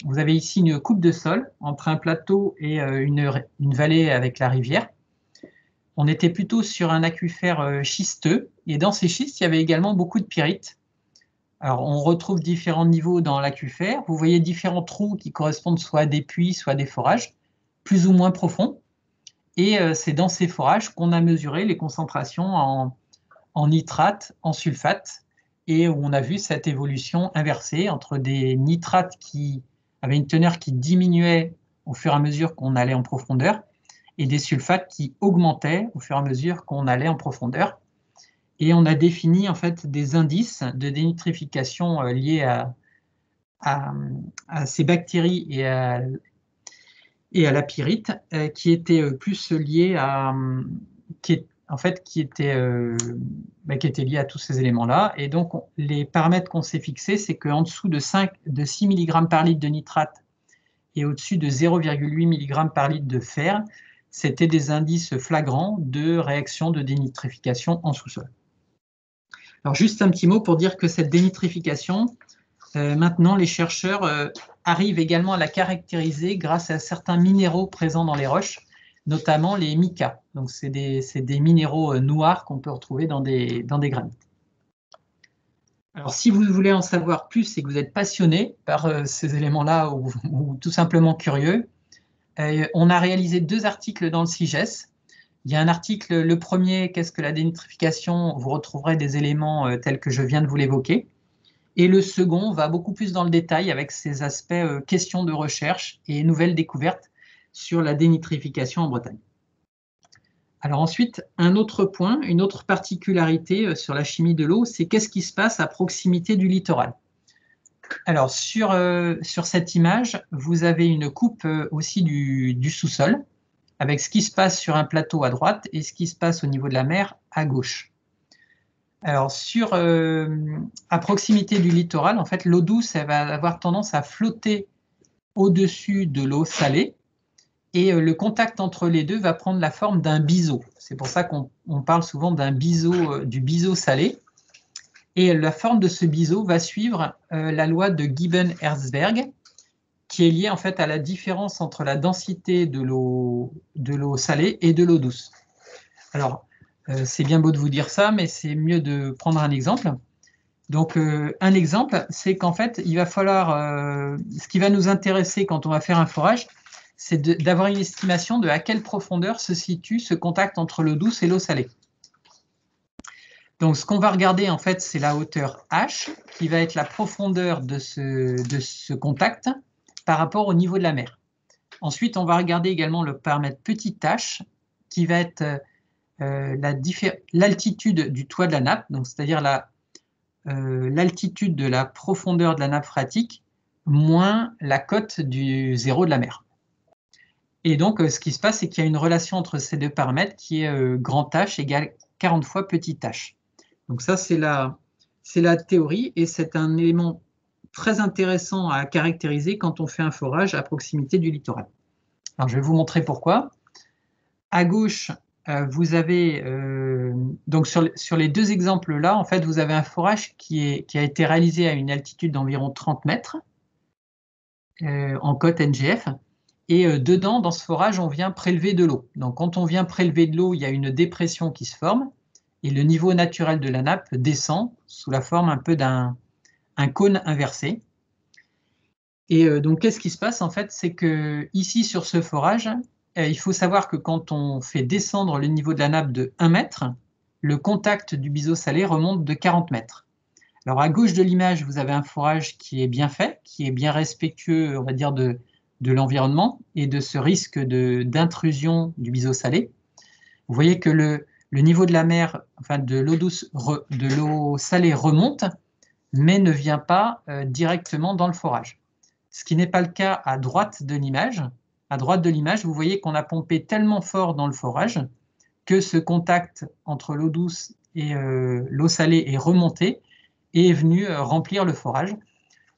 vous avez ici une coupe de sol entre un plateau et une vallée avec la rivière. On était plutôt sur un aquifère schisteux. Et dans ces schistes, il y avait également beaucoup de pyrites. Alors, on retrouve différents niveaux dans l'aquifère. Vous voyez différents trous qui correspondent soit à des puits, soit à des forages, plus ou moins profonds. Et c'est dans ces forages qu'on a mesuré les concentrations en nitrate, en sulfate, et où on a vu cette évolution inversée entre des nitrates qui avaient une teneur qui diminuait au fur et à mesure qu'on allait en profondeur, et des sulfates qui augmentaient au fur et à mesure qu'on allait en profondeur. Et on a défini en fait des indices de dénitrification liés à ces bactéries et à la pyrite qui étaient plus liés qui étaient liés à tous ces éléments-là. Et donc, les paramètres qu'on s'est fixés, c'est qu'en dessous de 6 mg par litre de nitrate et au-dessus de 0,8 mg par litre de fer, c'était des indices flagrants de réaction de dénitrification en sous-sol. Alors, juste un petit mot pour dire que cette dénitrification, maintenant, les chercheurs arrivent également à la caractériser grâce à certains minéraux présents dans les roches, notamment les micas. Donc, c'est des minéraux noirs qu'on peut retrouver dans des granites. Alors, si vous voulez en savoir plus et que vous êtes passionné par ces éléments-là ou tout simplement curieux, on a réalisé 2 articles dans le CIGES. Il y a un article, le premier, qu'est-ce que la dénitrification? Vous retrouverez des éléments tels que je viens de vous l'évoquer. Et le second va beaucoup plus dans le détail avec ses aspects questions de recherche et nouvelles découvertes sur la dénitrification en Bretagne. Alors ensuite, un autre point, une autre particularité sur la chimie de l'eau, c'est qu'est-ce qui se passe à proximité du littoral. Alors sur cette image, vous avez une coupe aussi du sous-sol, avec ce qui se passe sur un plateau à droite et ce qui se passe au niveau de la mer à gauche. Alors, à proximité du littoral, en fait, l'eau douce, elle va avoir tendance à flotter au-dessus de l'eau salée et le contact entre les deux va prendre la forme d'un biseau. C'est pour ça qu'on parle souvent du biseau salé. Et la forme de ce biseau va suivre la loi de Gibbon-Herzberg, qui est liée en fait à la différence entre la densité de l'eau salée et de l'eau douce. Alors, c'est bien beau de vous dire ça, mais c'est mieux de prendre un exemple. Donc, un exemple, c'est qu'en fait, il va falloir, ce qui va nous intéresser quand on va faire un forage, c'est d'avoir une estimation de à quelle profondeur se situe ce contact entre l'eau douce et l'eau salée. Donc, ce qu'on va regarder, en fait, c'est la hauteur H, qui va être la profondeur de ce contact par rapport au niveau de la mer. Ensuite, on va regarder également le paramètre petit h, qui va être l'altitude du toit de la nappe, donc c'est-à-dire l'altitude de la profondeur de la nappe phréatique moins la cote du zéro de la mer. Et donc, ce qui se passe, c'est qu'il y a une relation entre ces 2 paramètres qui est grand H égale 40 fois petit h. Donc ça, c'est la théorie et c'est un élément très intéressant à caractériser quand on fait un forage à proximité du littoral. Alors, je vais vous montrer pourquoi. À gauche, vous avez, donc sur les 2 exemples-là, en fait, vous avez un forage qui a été réalisé à une altitude d'environ 30 mètres en cote NGF. Et dedans, dans ce forage, on vient prélever de l'eau. Donc, quand on vient prélever de l'eau, il y a une dépression qui se forme. et le niveau naturel de la nappe descend sous la forme un peu d'un cône inversé. Et donc, qu'est-ce qui se passe en fait? C'est que ici, sur ce forage, il faut savoir que quand on fait descendre le niveau de la nappe de 1 mètre, le contact du biseau salé remonte de 40 mètres. Alors, à gauche de l'image, vous avez un forage qui est bien fait, qui est bien respectueux, on va dire, de l'environnement et de ce risque d'intrusion du biseau salé. Vous voyez que le niveau de la mer, enfin de l'eau douce, de l'eau salée remonte, mais ne vient pas directement dans le forage. Ce qui n'est pas le cas à droite de l'image. À droite de l'image, vous voyez qu'on a pompé tellement fort dans le forage que ce contact entre l'eau douce et l'eau salée est remonté et est venu remplir le forage.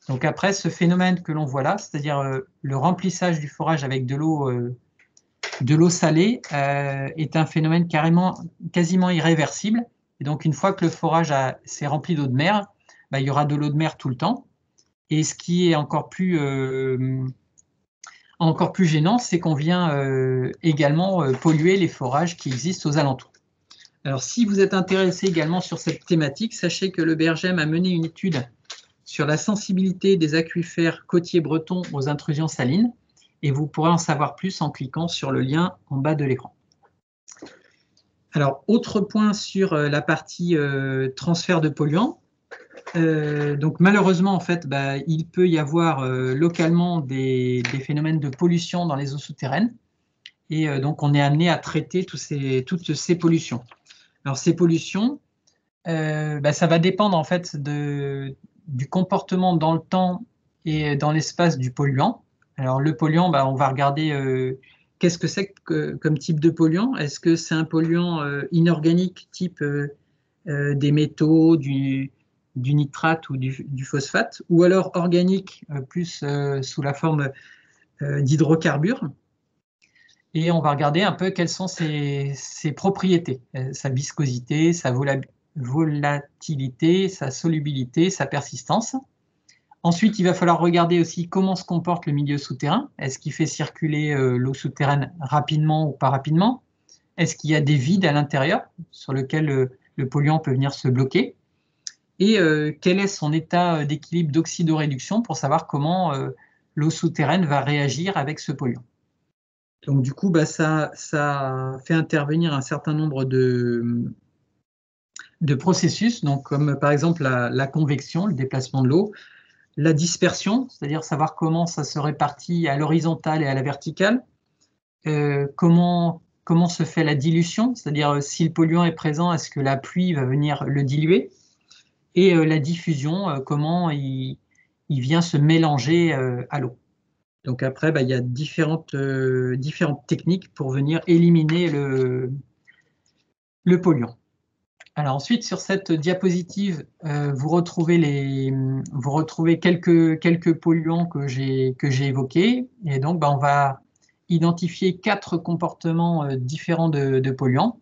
Donc après, ce phénomène que l'on voit là, c'est-à-dire le remplissage du forage avec de l'eau salée, est un phénomène quasiment irréversible. Et donc une fois que le forage s'est rempli d'eau de mer, il y aura de l'eau de mer tout le temps. Et ce qui est encore plus gênant, c'est qu'on vient également polluer les forages qui existent aux alentours. Alors, si vous êtes intéressé également sur cette thématique, sachez que le BRGM a mené une étude sur la sensibilité des aquifères côtiers bretons aux intrusions salines, et vous pourrez en savoir plus en cliquant sur le lien en bas de l'écran. Alors, autre point sur la partie transfert de polluants. Donc malheureusement, en fait, il peut y avoir localement des phénomènes de pollution dans les eaux souterraines, et donc on est amené à traiter toutes ces pollutions. Alors ces pollutions, ça va dépendre en fait du comportement dans le temps et dans l'espace du polluant. Alors le polluant, on va regarder qu'est-ce que c'est comme type de polluant. Est-ce que c'est un polluant inorganique type des métaux, du nitrate ou du phosphate, ou alors organique, plus sous la forme d'hydrocarbures. Et on va regarder un peu quelles sont ses propriétés, sa viscosité, sa volatilité, sa solubilité, sa persistance. Ensuite, il va falloir regarder aussi comment se comporte le milieu souterrain. Est-ce qu'il fait circuler l'eau souterraine rapidement ou pas rapidement? Est-ce qu'il y a des vides à l'intérieur sur lesquels le polluant peut venir se bloquer? Et quel est son état d'équilibre d'oxydoréduction pour savoir comment l'eau souterraine va réagir avec ce polluant. Donc du coup, ça fait intervenir un certain nombre de processus, donc, comme par exemple la convection, le déplacement de l'eau, la dispersion, c'est-à-dire savoir comment ça se répartit à l'horizontale et à la verticale, comment se fait la dilution, c'est-à-dire si le polluant est présent, est-ce que la pluie va venir le diluer, et la diffusion, comment il vient se mélanger à l'eau. Donc après, il y a différentes techniques pour venir éliminer le polluant. Alors ensuite, sur cette diapositive, vous retrouvez quelques polluants que j'ai évoqués. Et donc, on va identifier 4 comportements différents de polluants.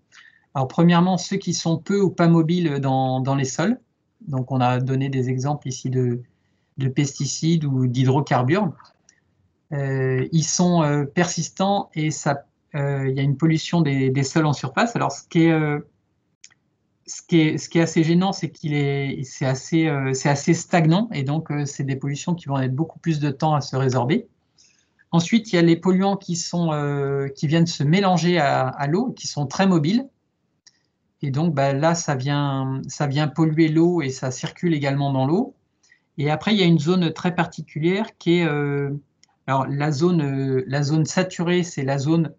Alors premièrement, ceux qui sont peu ou pas mobiles dans les sols. Donc on a donné des exemples ici de pesticides ou d'hydrocarbures. Ils sont persistants et il y a une pollution des sols en surface. Alors ce qui est assez gênant, c'est c'est assez stagnant, et donc c'est des pollutions qui vont être beaucoup plus de temps à se résorber. Ensuite, il y a les polluants qui viennent se mélanger à l'eau, qui sont très mobiles. Et donc là, ça vient polluer l'eau et ça circule également dans l'eau. Et après, il y a une zone très particulière qui est alors la zone saturée, c'est la zone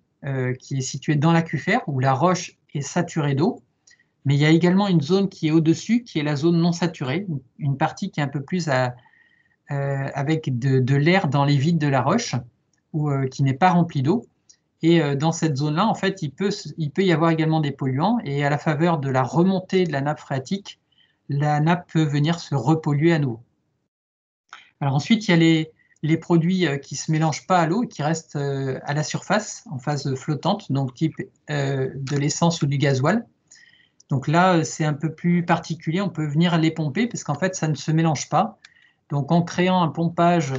qui est située dans l'aquifère où la roche est saturée d'eau. Mais il y a également une zone qui est au-dessus, qui est la zone non saturée, une partie qui est un peu plus avec de l'air dans les vides de la roche, ou qui n'est pas remplie d'eau. Et dans cette zone-là, en fait, il peut y avoir également des polluants, et à la faveur de la remontée de la nappe phréatique, la nappe peut venir se repolluer à nouveau. Alors ensuite, il y a les produits qui ne se mélangent pas à l'eau et qui restent à la surface, en phase flottante, donc type de l'essence ou du gasoil. Donc là, c'est un peu plus particulier, on peut venir les pomper parce qu'en fait, ça ne se mélange pas. Donc en créant un pompage,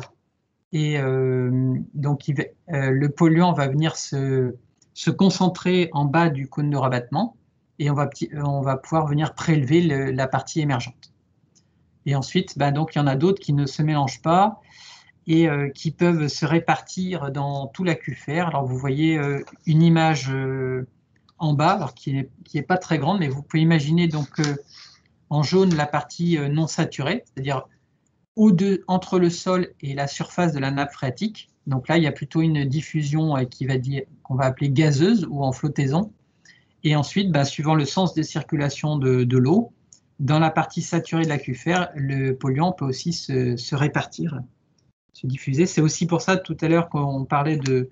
et donc le polluant va venir se concentrer en bas du cône de rabattement. et on va pouvoir venir prélever la partie émergente. Et ensuite, donc, il y en a d'autres qui ne se mélangent pas et qui peuvent se répartir dans tout l'aquifère. Alors, vous voyez une image en bas, alors qui est pas très grande, mais vous pouvez imaginer donc en jaune la partie non saturée, c'est-à-dire entre le sol et la surface de la nappe phréatique. Donc là, il y a plutôt une diffusion qu'on va appeler gazeuse ou en flottaison. Et ensuite, suivant le sens de circulation de l'eau, dans la partie saturée de l'aquifère, le polluant peut aussi se répartir, se diffuser. C'est aussi pour ça, tout à l'heure, qu'on parlait de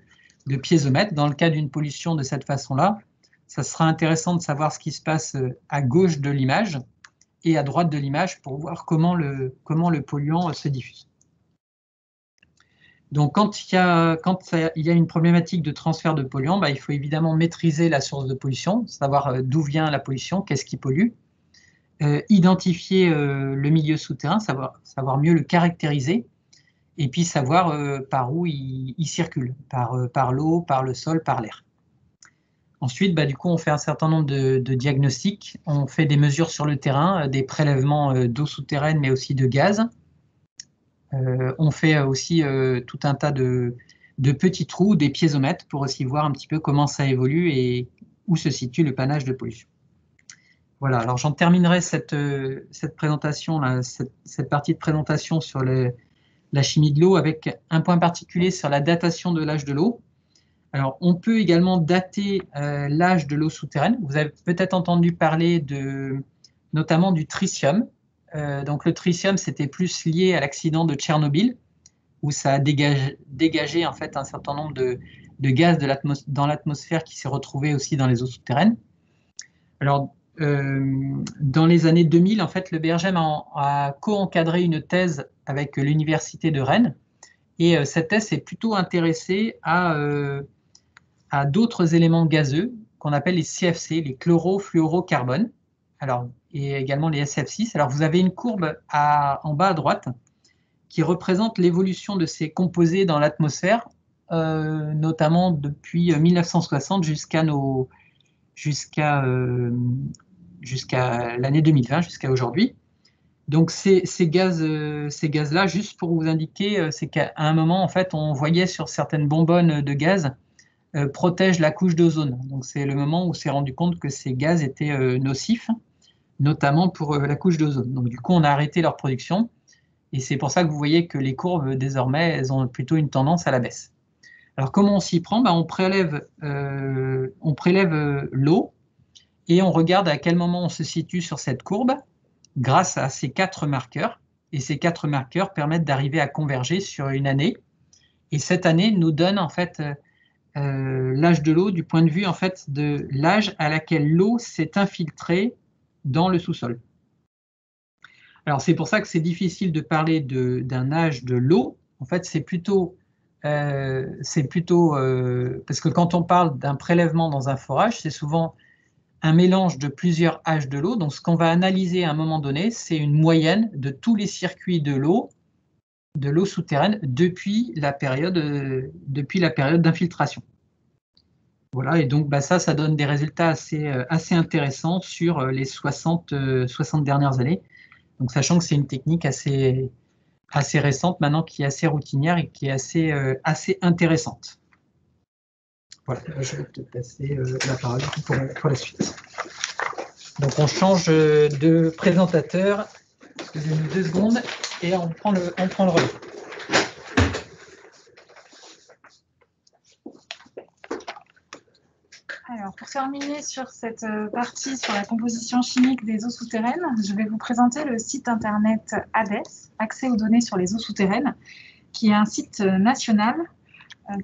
piézomètre. Dans le cas d'une pollution de cette façon-là, ça sera intéressant de savoir ce qui se passe à gauche de l'image et à droite de l'image pour voir comment le polluant se diffuse. Donc, quand il y a une problématique de transfert de polluants, il faut évidemment maîtriser la source de pollution, savoir d'où vient la pollution, qu'est-ce qui pollue, identifier le milieu souterrain, savoir mieux le caractériser, et puis savoir par où il circule, par l'eau, par le sol, par l'air. Ensuite, du coup, on fait un certain nombre de diagnostics, on fait des mesures sur le terrain, des prélèvements d'eau souterraine, mais aussi de gaz. On fait aussi tout un tas de petits trous, des piézomètres, pour aussi voir un petit peu comment ça évolue et où se situe le panache de pollution. Voilà, alors j'en terminerai cette présentation, cette partie de présentation sur la chimie de l'eau avec un point particulier sur la datation de l'âge de l'eau. Alors, on peut également dater l'âge de l'eau souterraine. Vous avez peut-être entendu parler notamment du tritium. Donc, le tritium, c'était plus lié à l'accident de Tchernobyl, où ça a dégagé en fait un certain nombre de gaz dans l'atmosphère qui s'est retrouvé aussi dans les eaux souterraines. Alors, dans les années 2000, en fait, le BRGM a co-encadré une thèse avec l'Université de Rennes, et cette thèse s'est plutôt intéressée à d'autres éléments gazeux qu'on appelle les CFC, les chlorofluorocarbones, et également les SF6. Alors, vous avez une courbe en bas à droite qui représente l'évolution de ces composés dans l'atmosphère, notamment depuis 1960 jusqu'à l'année 2020, jusqu'à aujourd'hui. Donc, ces gaz-là, juste pour vous indiquer, c'est qu'à un moment, en fait, on voyait sur certaines bonbonnes de gaz protègent la couche d'ozone. Donc, c'est le moment où on s'est rendu compte que ces gaz étaient nocifs, notamment pour la couche d'ozone. Donc, du coup, on a arrêté leur production. Et c'est pour ça que vous voyez que les courbes, désormais, elles ont plutôt une tendance à la baisse. Alors, comment on s'y prend? On prélève l'eau et on regarde à quel moment on se situe sur cette courbe grâce à ces 4 marqueurs. Et ces 4 marqueurs permettent d'arriver à converger sur une année. Et cette année nous donne, en fait, l'âge de l'eau du point de vue, en fait, de l'âge à laquelle l'eau s'est infiltrée dans le sous-sol. Alors, c'est pour ça que c'est difficile de parler d'un âge de l'eau. En fait, c'est plutôt parce que quand on parle d'un prélèvement dans un forage, c'est souvent un mélange de plusieurs âges de l'eau. Donc, ce qu'on va analyser à un moment donné, c'est une moyenne de tous les circuits de l'eau souterraine depuis la période d'infiltration. Voilà, et donc ça donne des résultats assez intéressants sur les 60 dernières années. Donc, sachant que c'est une technique assez récente maintenant, qui est assez routinière et qui est assez intéressante. Voilà, je vais te passer la parole pour la suite. Donc, on change de présentateur. Excusez-nous 2 secondes et on prend le relais.
Alors, pour terminer sur cette partie sur la composition chimique des eaux souterraines, je vais vous présenter le site internet ADES, Accès aux données sur les eaux souterraines, qui est un site national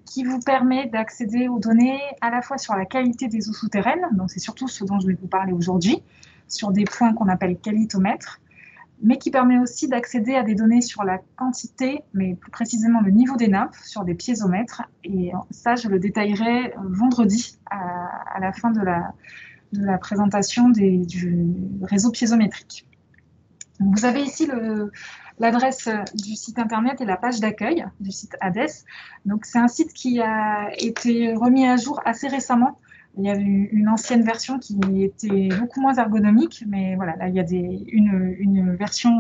qui vous permet d'accéder aux données à la fois sur la qualité des eaux souterraines, donc c'est surtout ce dont je vais vous parler aujourd'hui, sur des points qu'on appelle qualitomètres, mais qui permet aussi d'accéder à des données sur la quantité, mais plus précisément le niveau des nappes, sur des piézomètres. Et ça, je le détaillerai vendredi à la fin de la présentation du réseau piézométrique. Donc, vous avez ici l'adresse du site internet et la page d'accueil du site ADES. Donc, c'est un site qui a été remis à jour assez récemment Il y a une ancienne version qui était beaucoup moins ergonomique, mais voilà, là, il y a une version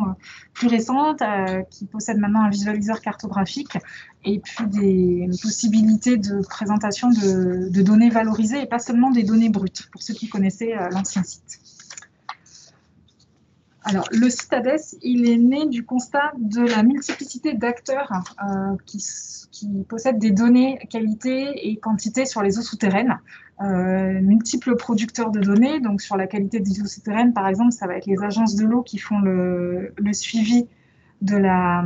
plus récente qui possède maintenant un visualiseur cartographique et puis des possibilités de présentation de données valorisées et pas seulement des données brutes, pour ceux qui connaissaient l'ancien site. Alors, le site ADES, il est né du constat de la multiplicité d'acteurs qui possèdent des données qualité et quantité sur les eaux souterraines. Multiples producteurs de données, donc sur la qualité des eaux souterraines, par exemple, ça va être les agences de l'eau qui font le suivi de la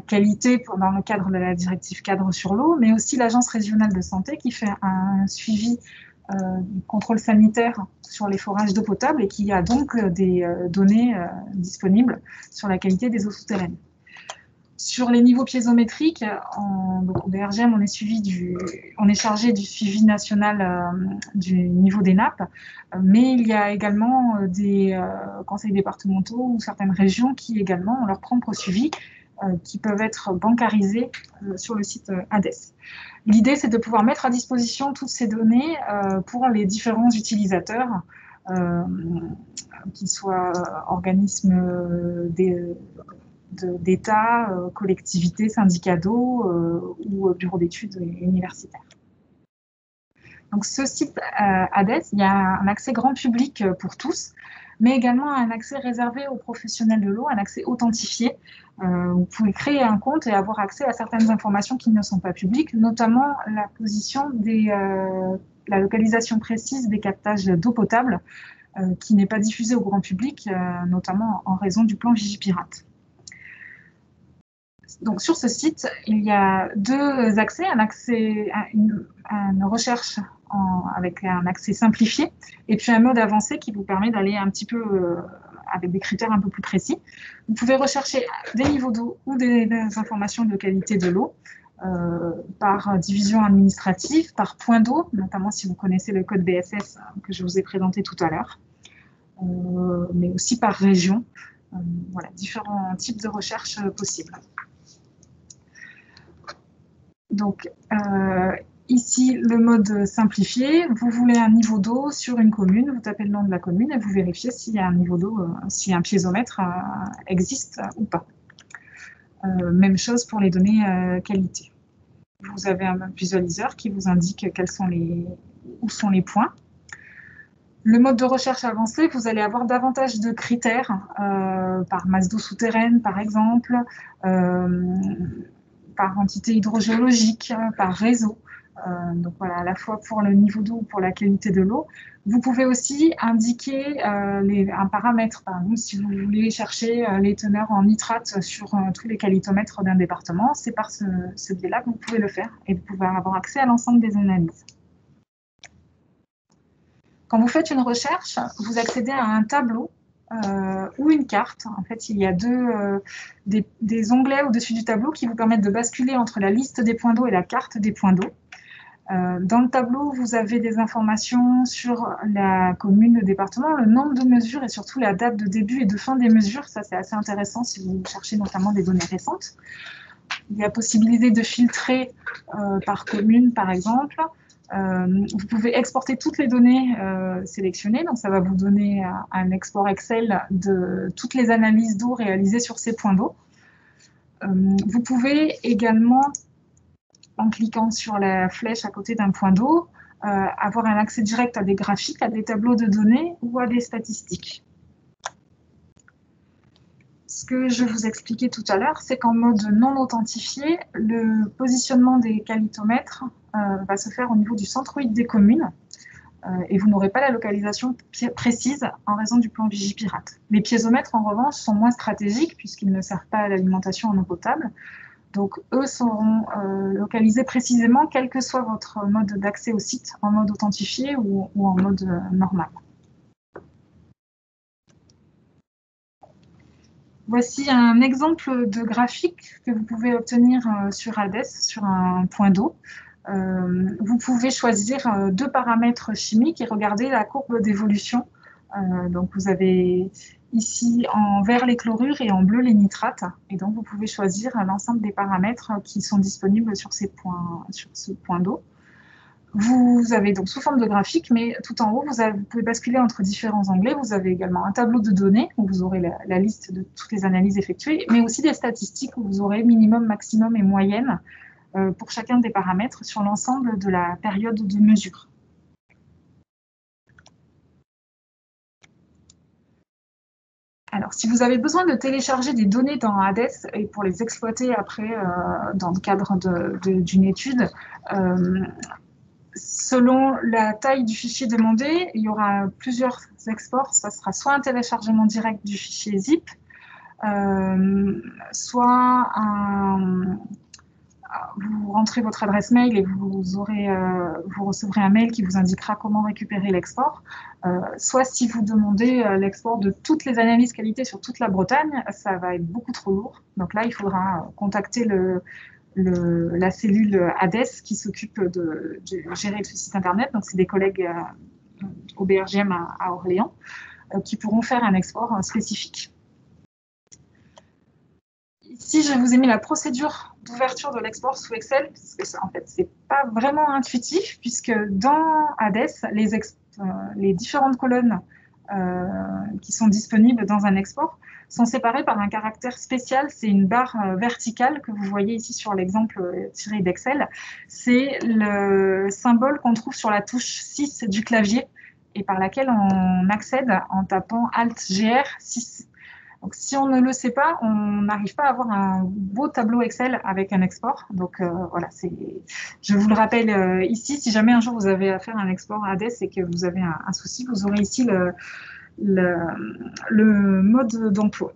qualité dans le cadre de la directive cadre sur l'eau, mais aussi l'agence régionale de santé qui fait un suivi du contrôle sanitaire sur les forages d'eau potable et qui a donc des données disponibles sur la qualité des eaux souterraines. Sur les niveaux piézométriques, au BRGM, on est chargé du suivi national du niveau des nappes, mais il y a également des conseils départementaux ou certaines régions qui également ont leur propre suivi, qui peuvent être bancarisés sur le site ADES. L'idée, c'est de pouvoir mettre à disposition toutes ces données pour les différents utilisateurs, qu'ils soient organismes d'État, collectivités, syndicats d'eau ou bureaux d'études universitaires. Donc, ce site ADES, il y a un accès grand public pour tous, mais également un accès réservé aux professionnels de l'eau, un accès authentifié. Vous pouvez créer un compte et avoir accès à certaines informations qui ne sont pas publiques, notamment la position la localisation précise des captages d'eau potable, qui n'est pas diffusée au grand public, notamment en raison du plan Vigipirate. Donc, sur ce site, il y a deux accès, une recherche avec un accès simplifié et puis un mode avancé qui vous permet d'aller un petit peu avec des critères un peu plus précis. Vous pouvez rechercher des niveaux d'eau ou des informations de qualité de l'eau par division administrative, par point d'eau, notamment si vous connaissez le code BSS que je vous ai présenté tout à l'heure, mais aussi par région. Voilà, différents types de recherches possibles. Donc, ici, le mode simplifié, vous voulez un niveau d'eau sur une commune, vous tapez le nom de la commune et vous vérifiez s'il y a un niveau d'eau, si un piézomètre existe ou pas. Même chose pour les données qualité. Vous avez un visualiseur qui vous indique où sont les points. Le mode de recherche avancé, vous allez avoir davantage de critères, par masse d'eau souterraine par exemple, par entité hydrogéologique, par réseau. Donc voilà, à la fois pour le niveau d'eau ou pour la qualité de l'eau. Vous pouvez aussi indiquer un paramètre. Par exemple, si vous voulez chercher les teneurs en nitrate sur tous les qualitomètres d'un département, c'est par ce biais-là que vous pouvez le faire et vous pouvez avoir accès à l'ensemble des analyses. Quand vous faites une recherche, vous accédez à un tableau ou une carte. En fait, il y a des onglets au-dessus du tableau qui vous permettent de basculer entre la liste des points d'eau et la carte des points d'eau. Dans le tableau, vous avez des informations sur la commune, le département, le nombre de mesures et surtout la date de début et de fin des mesures. Ça, c'est assez intéressant si vous cherchez notamment des données récentes. Il y a possibilité de filtrer par commune, par exemple. Vous pouvez exporter toutes les données sélectionnées, donc ça va vous donner un export Excel de toutes les analyses d'eau réalisées sur ces points d'eau. Vous pouvez également, en cliquant sur la flèche à côté d'un point d'eau, avoir un accès direct à des graphiques, à des tableaux de données ou à des statistiques. Ce que je vous expliquais tout à l'heure, c'est qu'en mode non authentifié, le positionnement des qualitomètres va se faire au niveau du centroïde des communes et vous n'aurez pas la localisation précise en raison du plan Vigipirate. Les piézomètres, en revanche, sont moins stratégiques puisqu'ils ne servent pas à l'alimentation en eau potable. Donc, eux seront localisés précisément, quel que soit votre mode d'accès au site, en mode authentifié ou en mode normal. Voici un exemple de graphique que vous pouvez obtenir sur ADES, sur un point d'eau. Vous pouvez choisir deux paramètres chimiques et regarder la courbe d'évolution. Donc, vous avez ici en vert les chlorures et en bleu les nitrates. Et donc, vous pouvez choisir l'ensemble des paramètres qui sont disponibles sur ce point d'eau. Vous avez donc sous forme de graphique, mais tout en haut, vous pouvez basculer entre différents onglets. Vous avez également un tableau de données où vous aurez la liste de toutes les analyses effectuées, mais aussi des statistiques où vous aurez minimum, maximum et moyenne pour chacun des paramètres sur l'ensemble de la période de mesure. Alors, si vous avez besoin de télécharger des données dans HADES et pour les exploiter après dans le cadre d'une étude, selon la taille du fichier demandé, il y aura plusieurs exports. Ça sera soit un téléchargement direct du fichier zip, soit vous rentrez votre adresse mail et vous recevrez un mail qui vous indiquera comment récupérer l'export. Soit si vous demandez l'export de toutes les analyses qualité sur toute la Bretagne, ça va être beaucoup trop lourd. Donc là, il faudra contacter la cellule HADES qui s'occupe de gérer ce site internet. Donc, c'est des collègues au BRGM à Orléans qui pourront faire un export spécifique. Ici, je vous ai mis la procédure d'ouverture de l'export sous Excel, parce que en fait, c'est pas vraiment intuitif, puisque dans HADES, les différentes colonnes qui sont disponibles dans un export sont séparées par un caractère spécial. C'est une barre verticale que vous voyez ici sur l'exemple tiré d'Excel. C'est le symbole qu'on trouve sur la touche 6 du clavier et par laquelle on accède en tapant Alt-GR 6. Donc, si on ne le sait pas, on n'arrive pas à avoir un beau tableau Excel avec un export. Donc, voilà, je vous le rappelle ici, si jamais un jour vous avez à faire un export HADES et que vous avez un souci, vous aurez ici le mode d'emploi.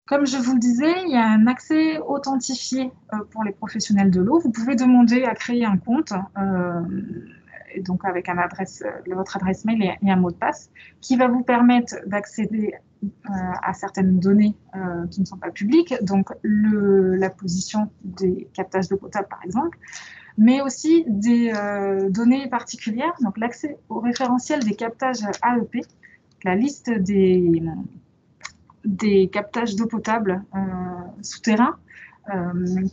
Comme je vous le disais, il y a un accès authentifié pour les professionnels de l'eau. Vous pouvez demander à créer un compte, donc avec votre adresse mail et un mot de passe, qui va vous permettre d'accéder à certaines données qui ne sont pas publiques, donc la position des captages d'eau potable par exemple, mais aussi des données particulières, donc l'accès au référentiel des captages AEP, la liste des captages d'eau potable souterrains,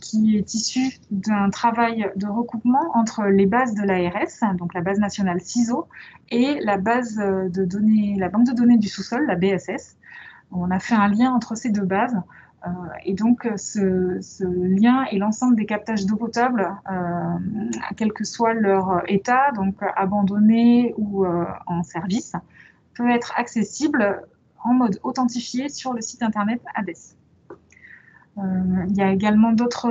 qui est issu d'un travail de recoupement entre les bases de l'ARS, donc la base nationale CISO, et la base de données, la banque de données du sous-sol, la BSS. On a fait un lien entre ces deux bases. Et donc, ce lien et l'ensemble des captages d'eau potable, quel que soit leur état, donc abandonné ou en service, peut être accessible en mode authentifié sur le site internet HADES. Il y a également d'autres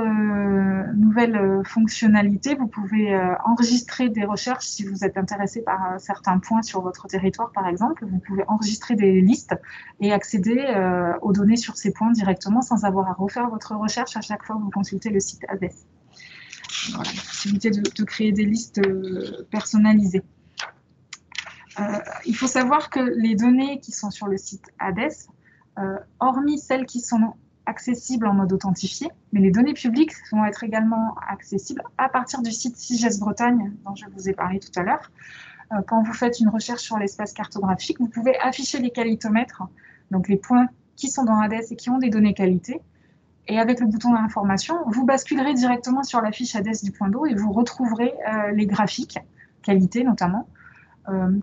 nouvelles fonctionnalités. Vous pouvez enregistrer des recherches si vous êtes intéressé par certains points sur votre territoire, par exemple. Vous pouvez enregistrer des listes et accéder aux données sur ces points directement sans avoir à refaire votre recherche à chaque fois que vous consultez le site HADES. Voilà, la possibilité de créer des listes personnalisées. Il faut savoir que les données qui sont sur le site HADES, hormis celles qui sont accessibles en mode authentifié, mais les données publiques vont être également accessibles à partir du site CIGES Bretagne, dont je vous ai parlé tout à l'heure. Quand vous faites une recherche sur l'espace cartographique, vous pouvez afficher les qualitomètres, donc les points qui sont dans HADES et qui ont des données qualité. Et avec le bouton d'information, vous basculerez directement sur la fiche HADES du point d'eau et vous retrouverez les graphiques, qualité notamment.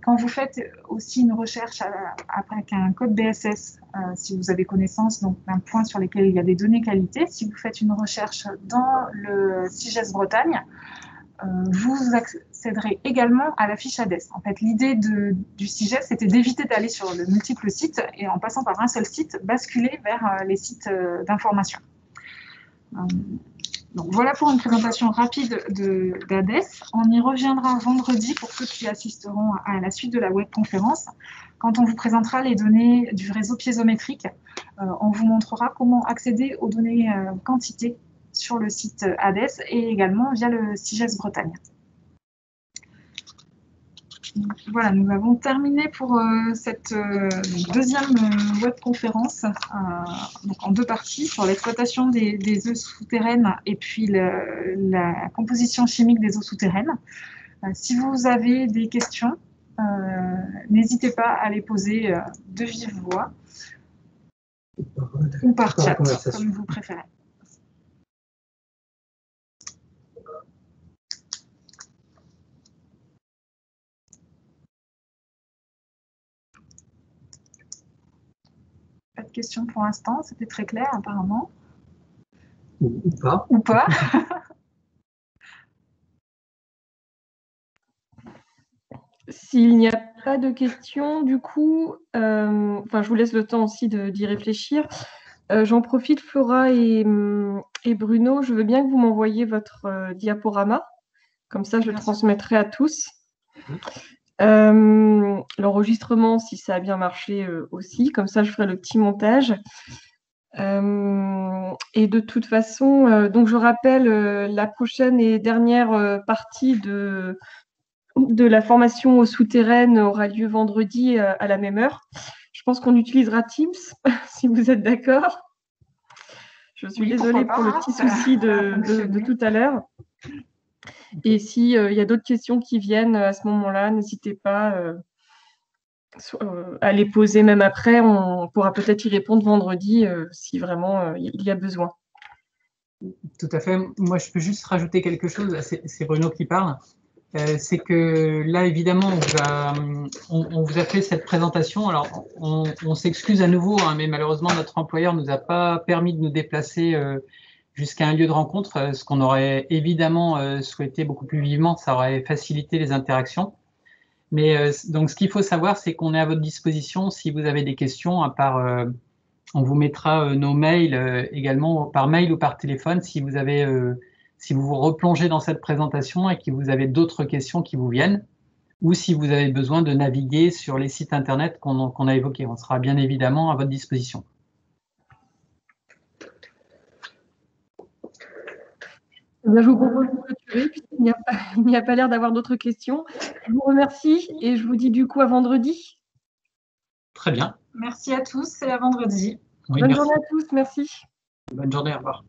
Quand vous faites aussi une recherche avec un code BSS, si vous avez connaissance d'un point sur lequel il y a des données qualité, si vous faites une recherche dans le CIGES Bretagne, vous accéderez également à la fiche HADES. En fait, l'idée du CIGES, c'était d'éviter d'aller sur de multiples sites et en passant par un seul site, basculer vers les sites d'information. Donc voilà pour une présentation rapide d'HADES. On y reviendra vendredi pour ceux qui assisteront à la suite de la webconférence. Quand on vous présentera les données du réseau piézométrique, on vous montrera comment accéder aux données quantité sur le site HADES et également via le CIGES Bretagne. Voilà, nous avons terminé pour cette deuxième webconférence en deux parties sur l'exploitation des eaux souterraines et puis la composition chimique des eaux souterraines. Si vous avez des questions, n'hésitez pas à les poser de vive voix ou par chat, comme vous préférez. questions pour l'instant. C'était très clair, apparemment.
Ou pas.
Ou pas.
S'il n'y a pas de questions, du coup, je vous laisse le temps aussi d'y réfléchir. J'en profite, Flora et Bruno, je veux bien que vous m'envoyiez votre diaporama. Comme ça, je le transmettrai à tous. L'enregistrement, si ça a bien marché aussi. Comme ça, je ferai le petit montage. Et de toute façon, donc je rappelle, la prochaine et dernière partie de la formation souterraine aura lieu vendredi à la même heure. Je pense qu'on utilisera Teams, si vous êtes d'accord. Je suis désolée pour le petit souci de tout à l'heure. Et s'il y a d'autres questions qui viennent à ce moment-là, n'hésitez pas à les poser même après. On pourra peut-être y répondre vendredi si vraiment il y a besoin.
Tout à fait. Moi, je peux juste rajouter quelque chose. C'est Renaud qui parle. C'est que là, évidemment, on vous a fait cette présentation. Alors, on s'excuse à nouveau, hein, mais malheureusement, notre employeur ne nous a pas permis de nous déplacer jusqu'à un lieu de rencontre, ce qu'on aurait évidemment souhaité beaucoup plus vivement. Ça aurait facilité les interactions. Mais donc, ce qu'il faut savoir, c'est qu'on est à votre disposition si vous avez des questions, à part... on vous mettra nos mails également par mail ou par téléphone si vous avez, si vous vous replongez dans cette présentation et que vous avez d'autres questions qui vous viennent, ou si vous avez besoin de naviguer sur les sites internet qu'on a évoqués. On sera bien évidemment à votre disposition.
Je vous propose de clôturer puisqu'il n'y a pas l'air d'avoir d'autres questions. Je vous remercie et je vous dis du coup à vendredi.
Très bien.
Merci à tous et à vendredi.
Oui,
Bonne
merci.
journée à tous, merci.
Bonne journée, au revoir.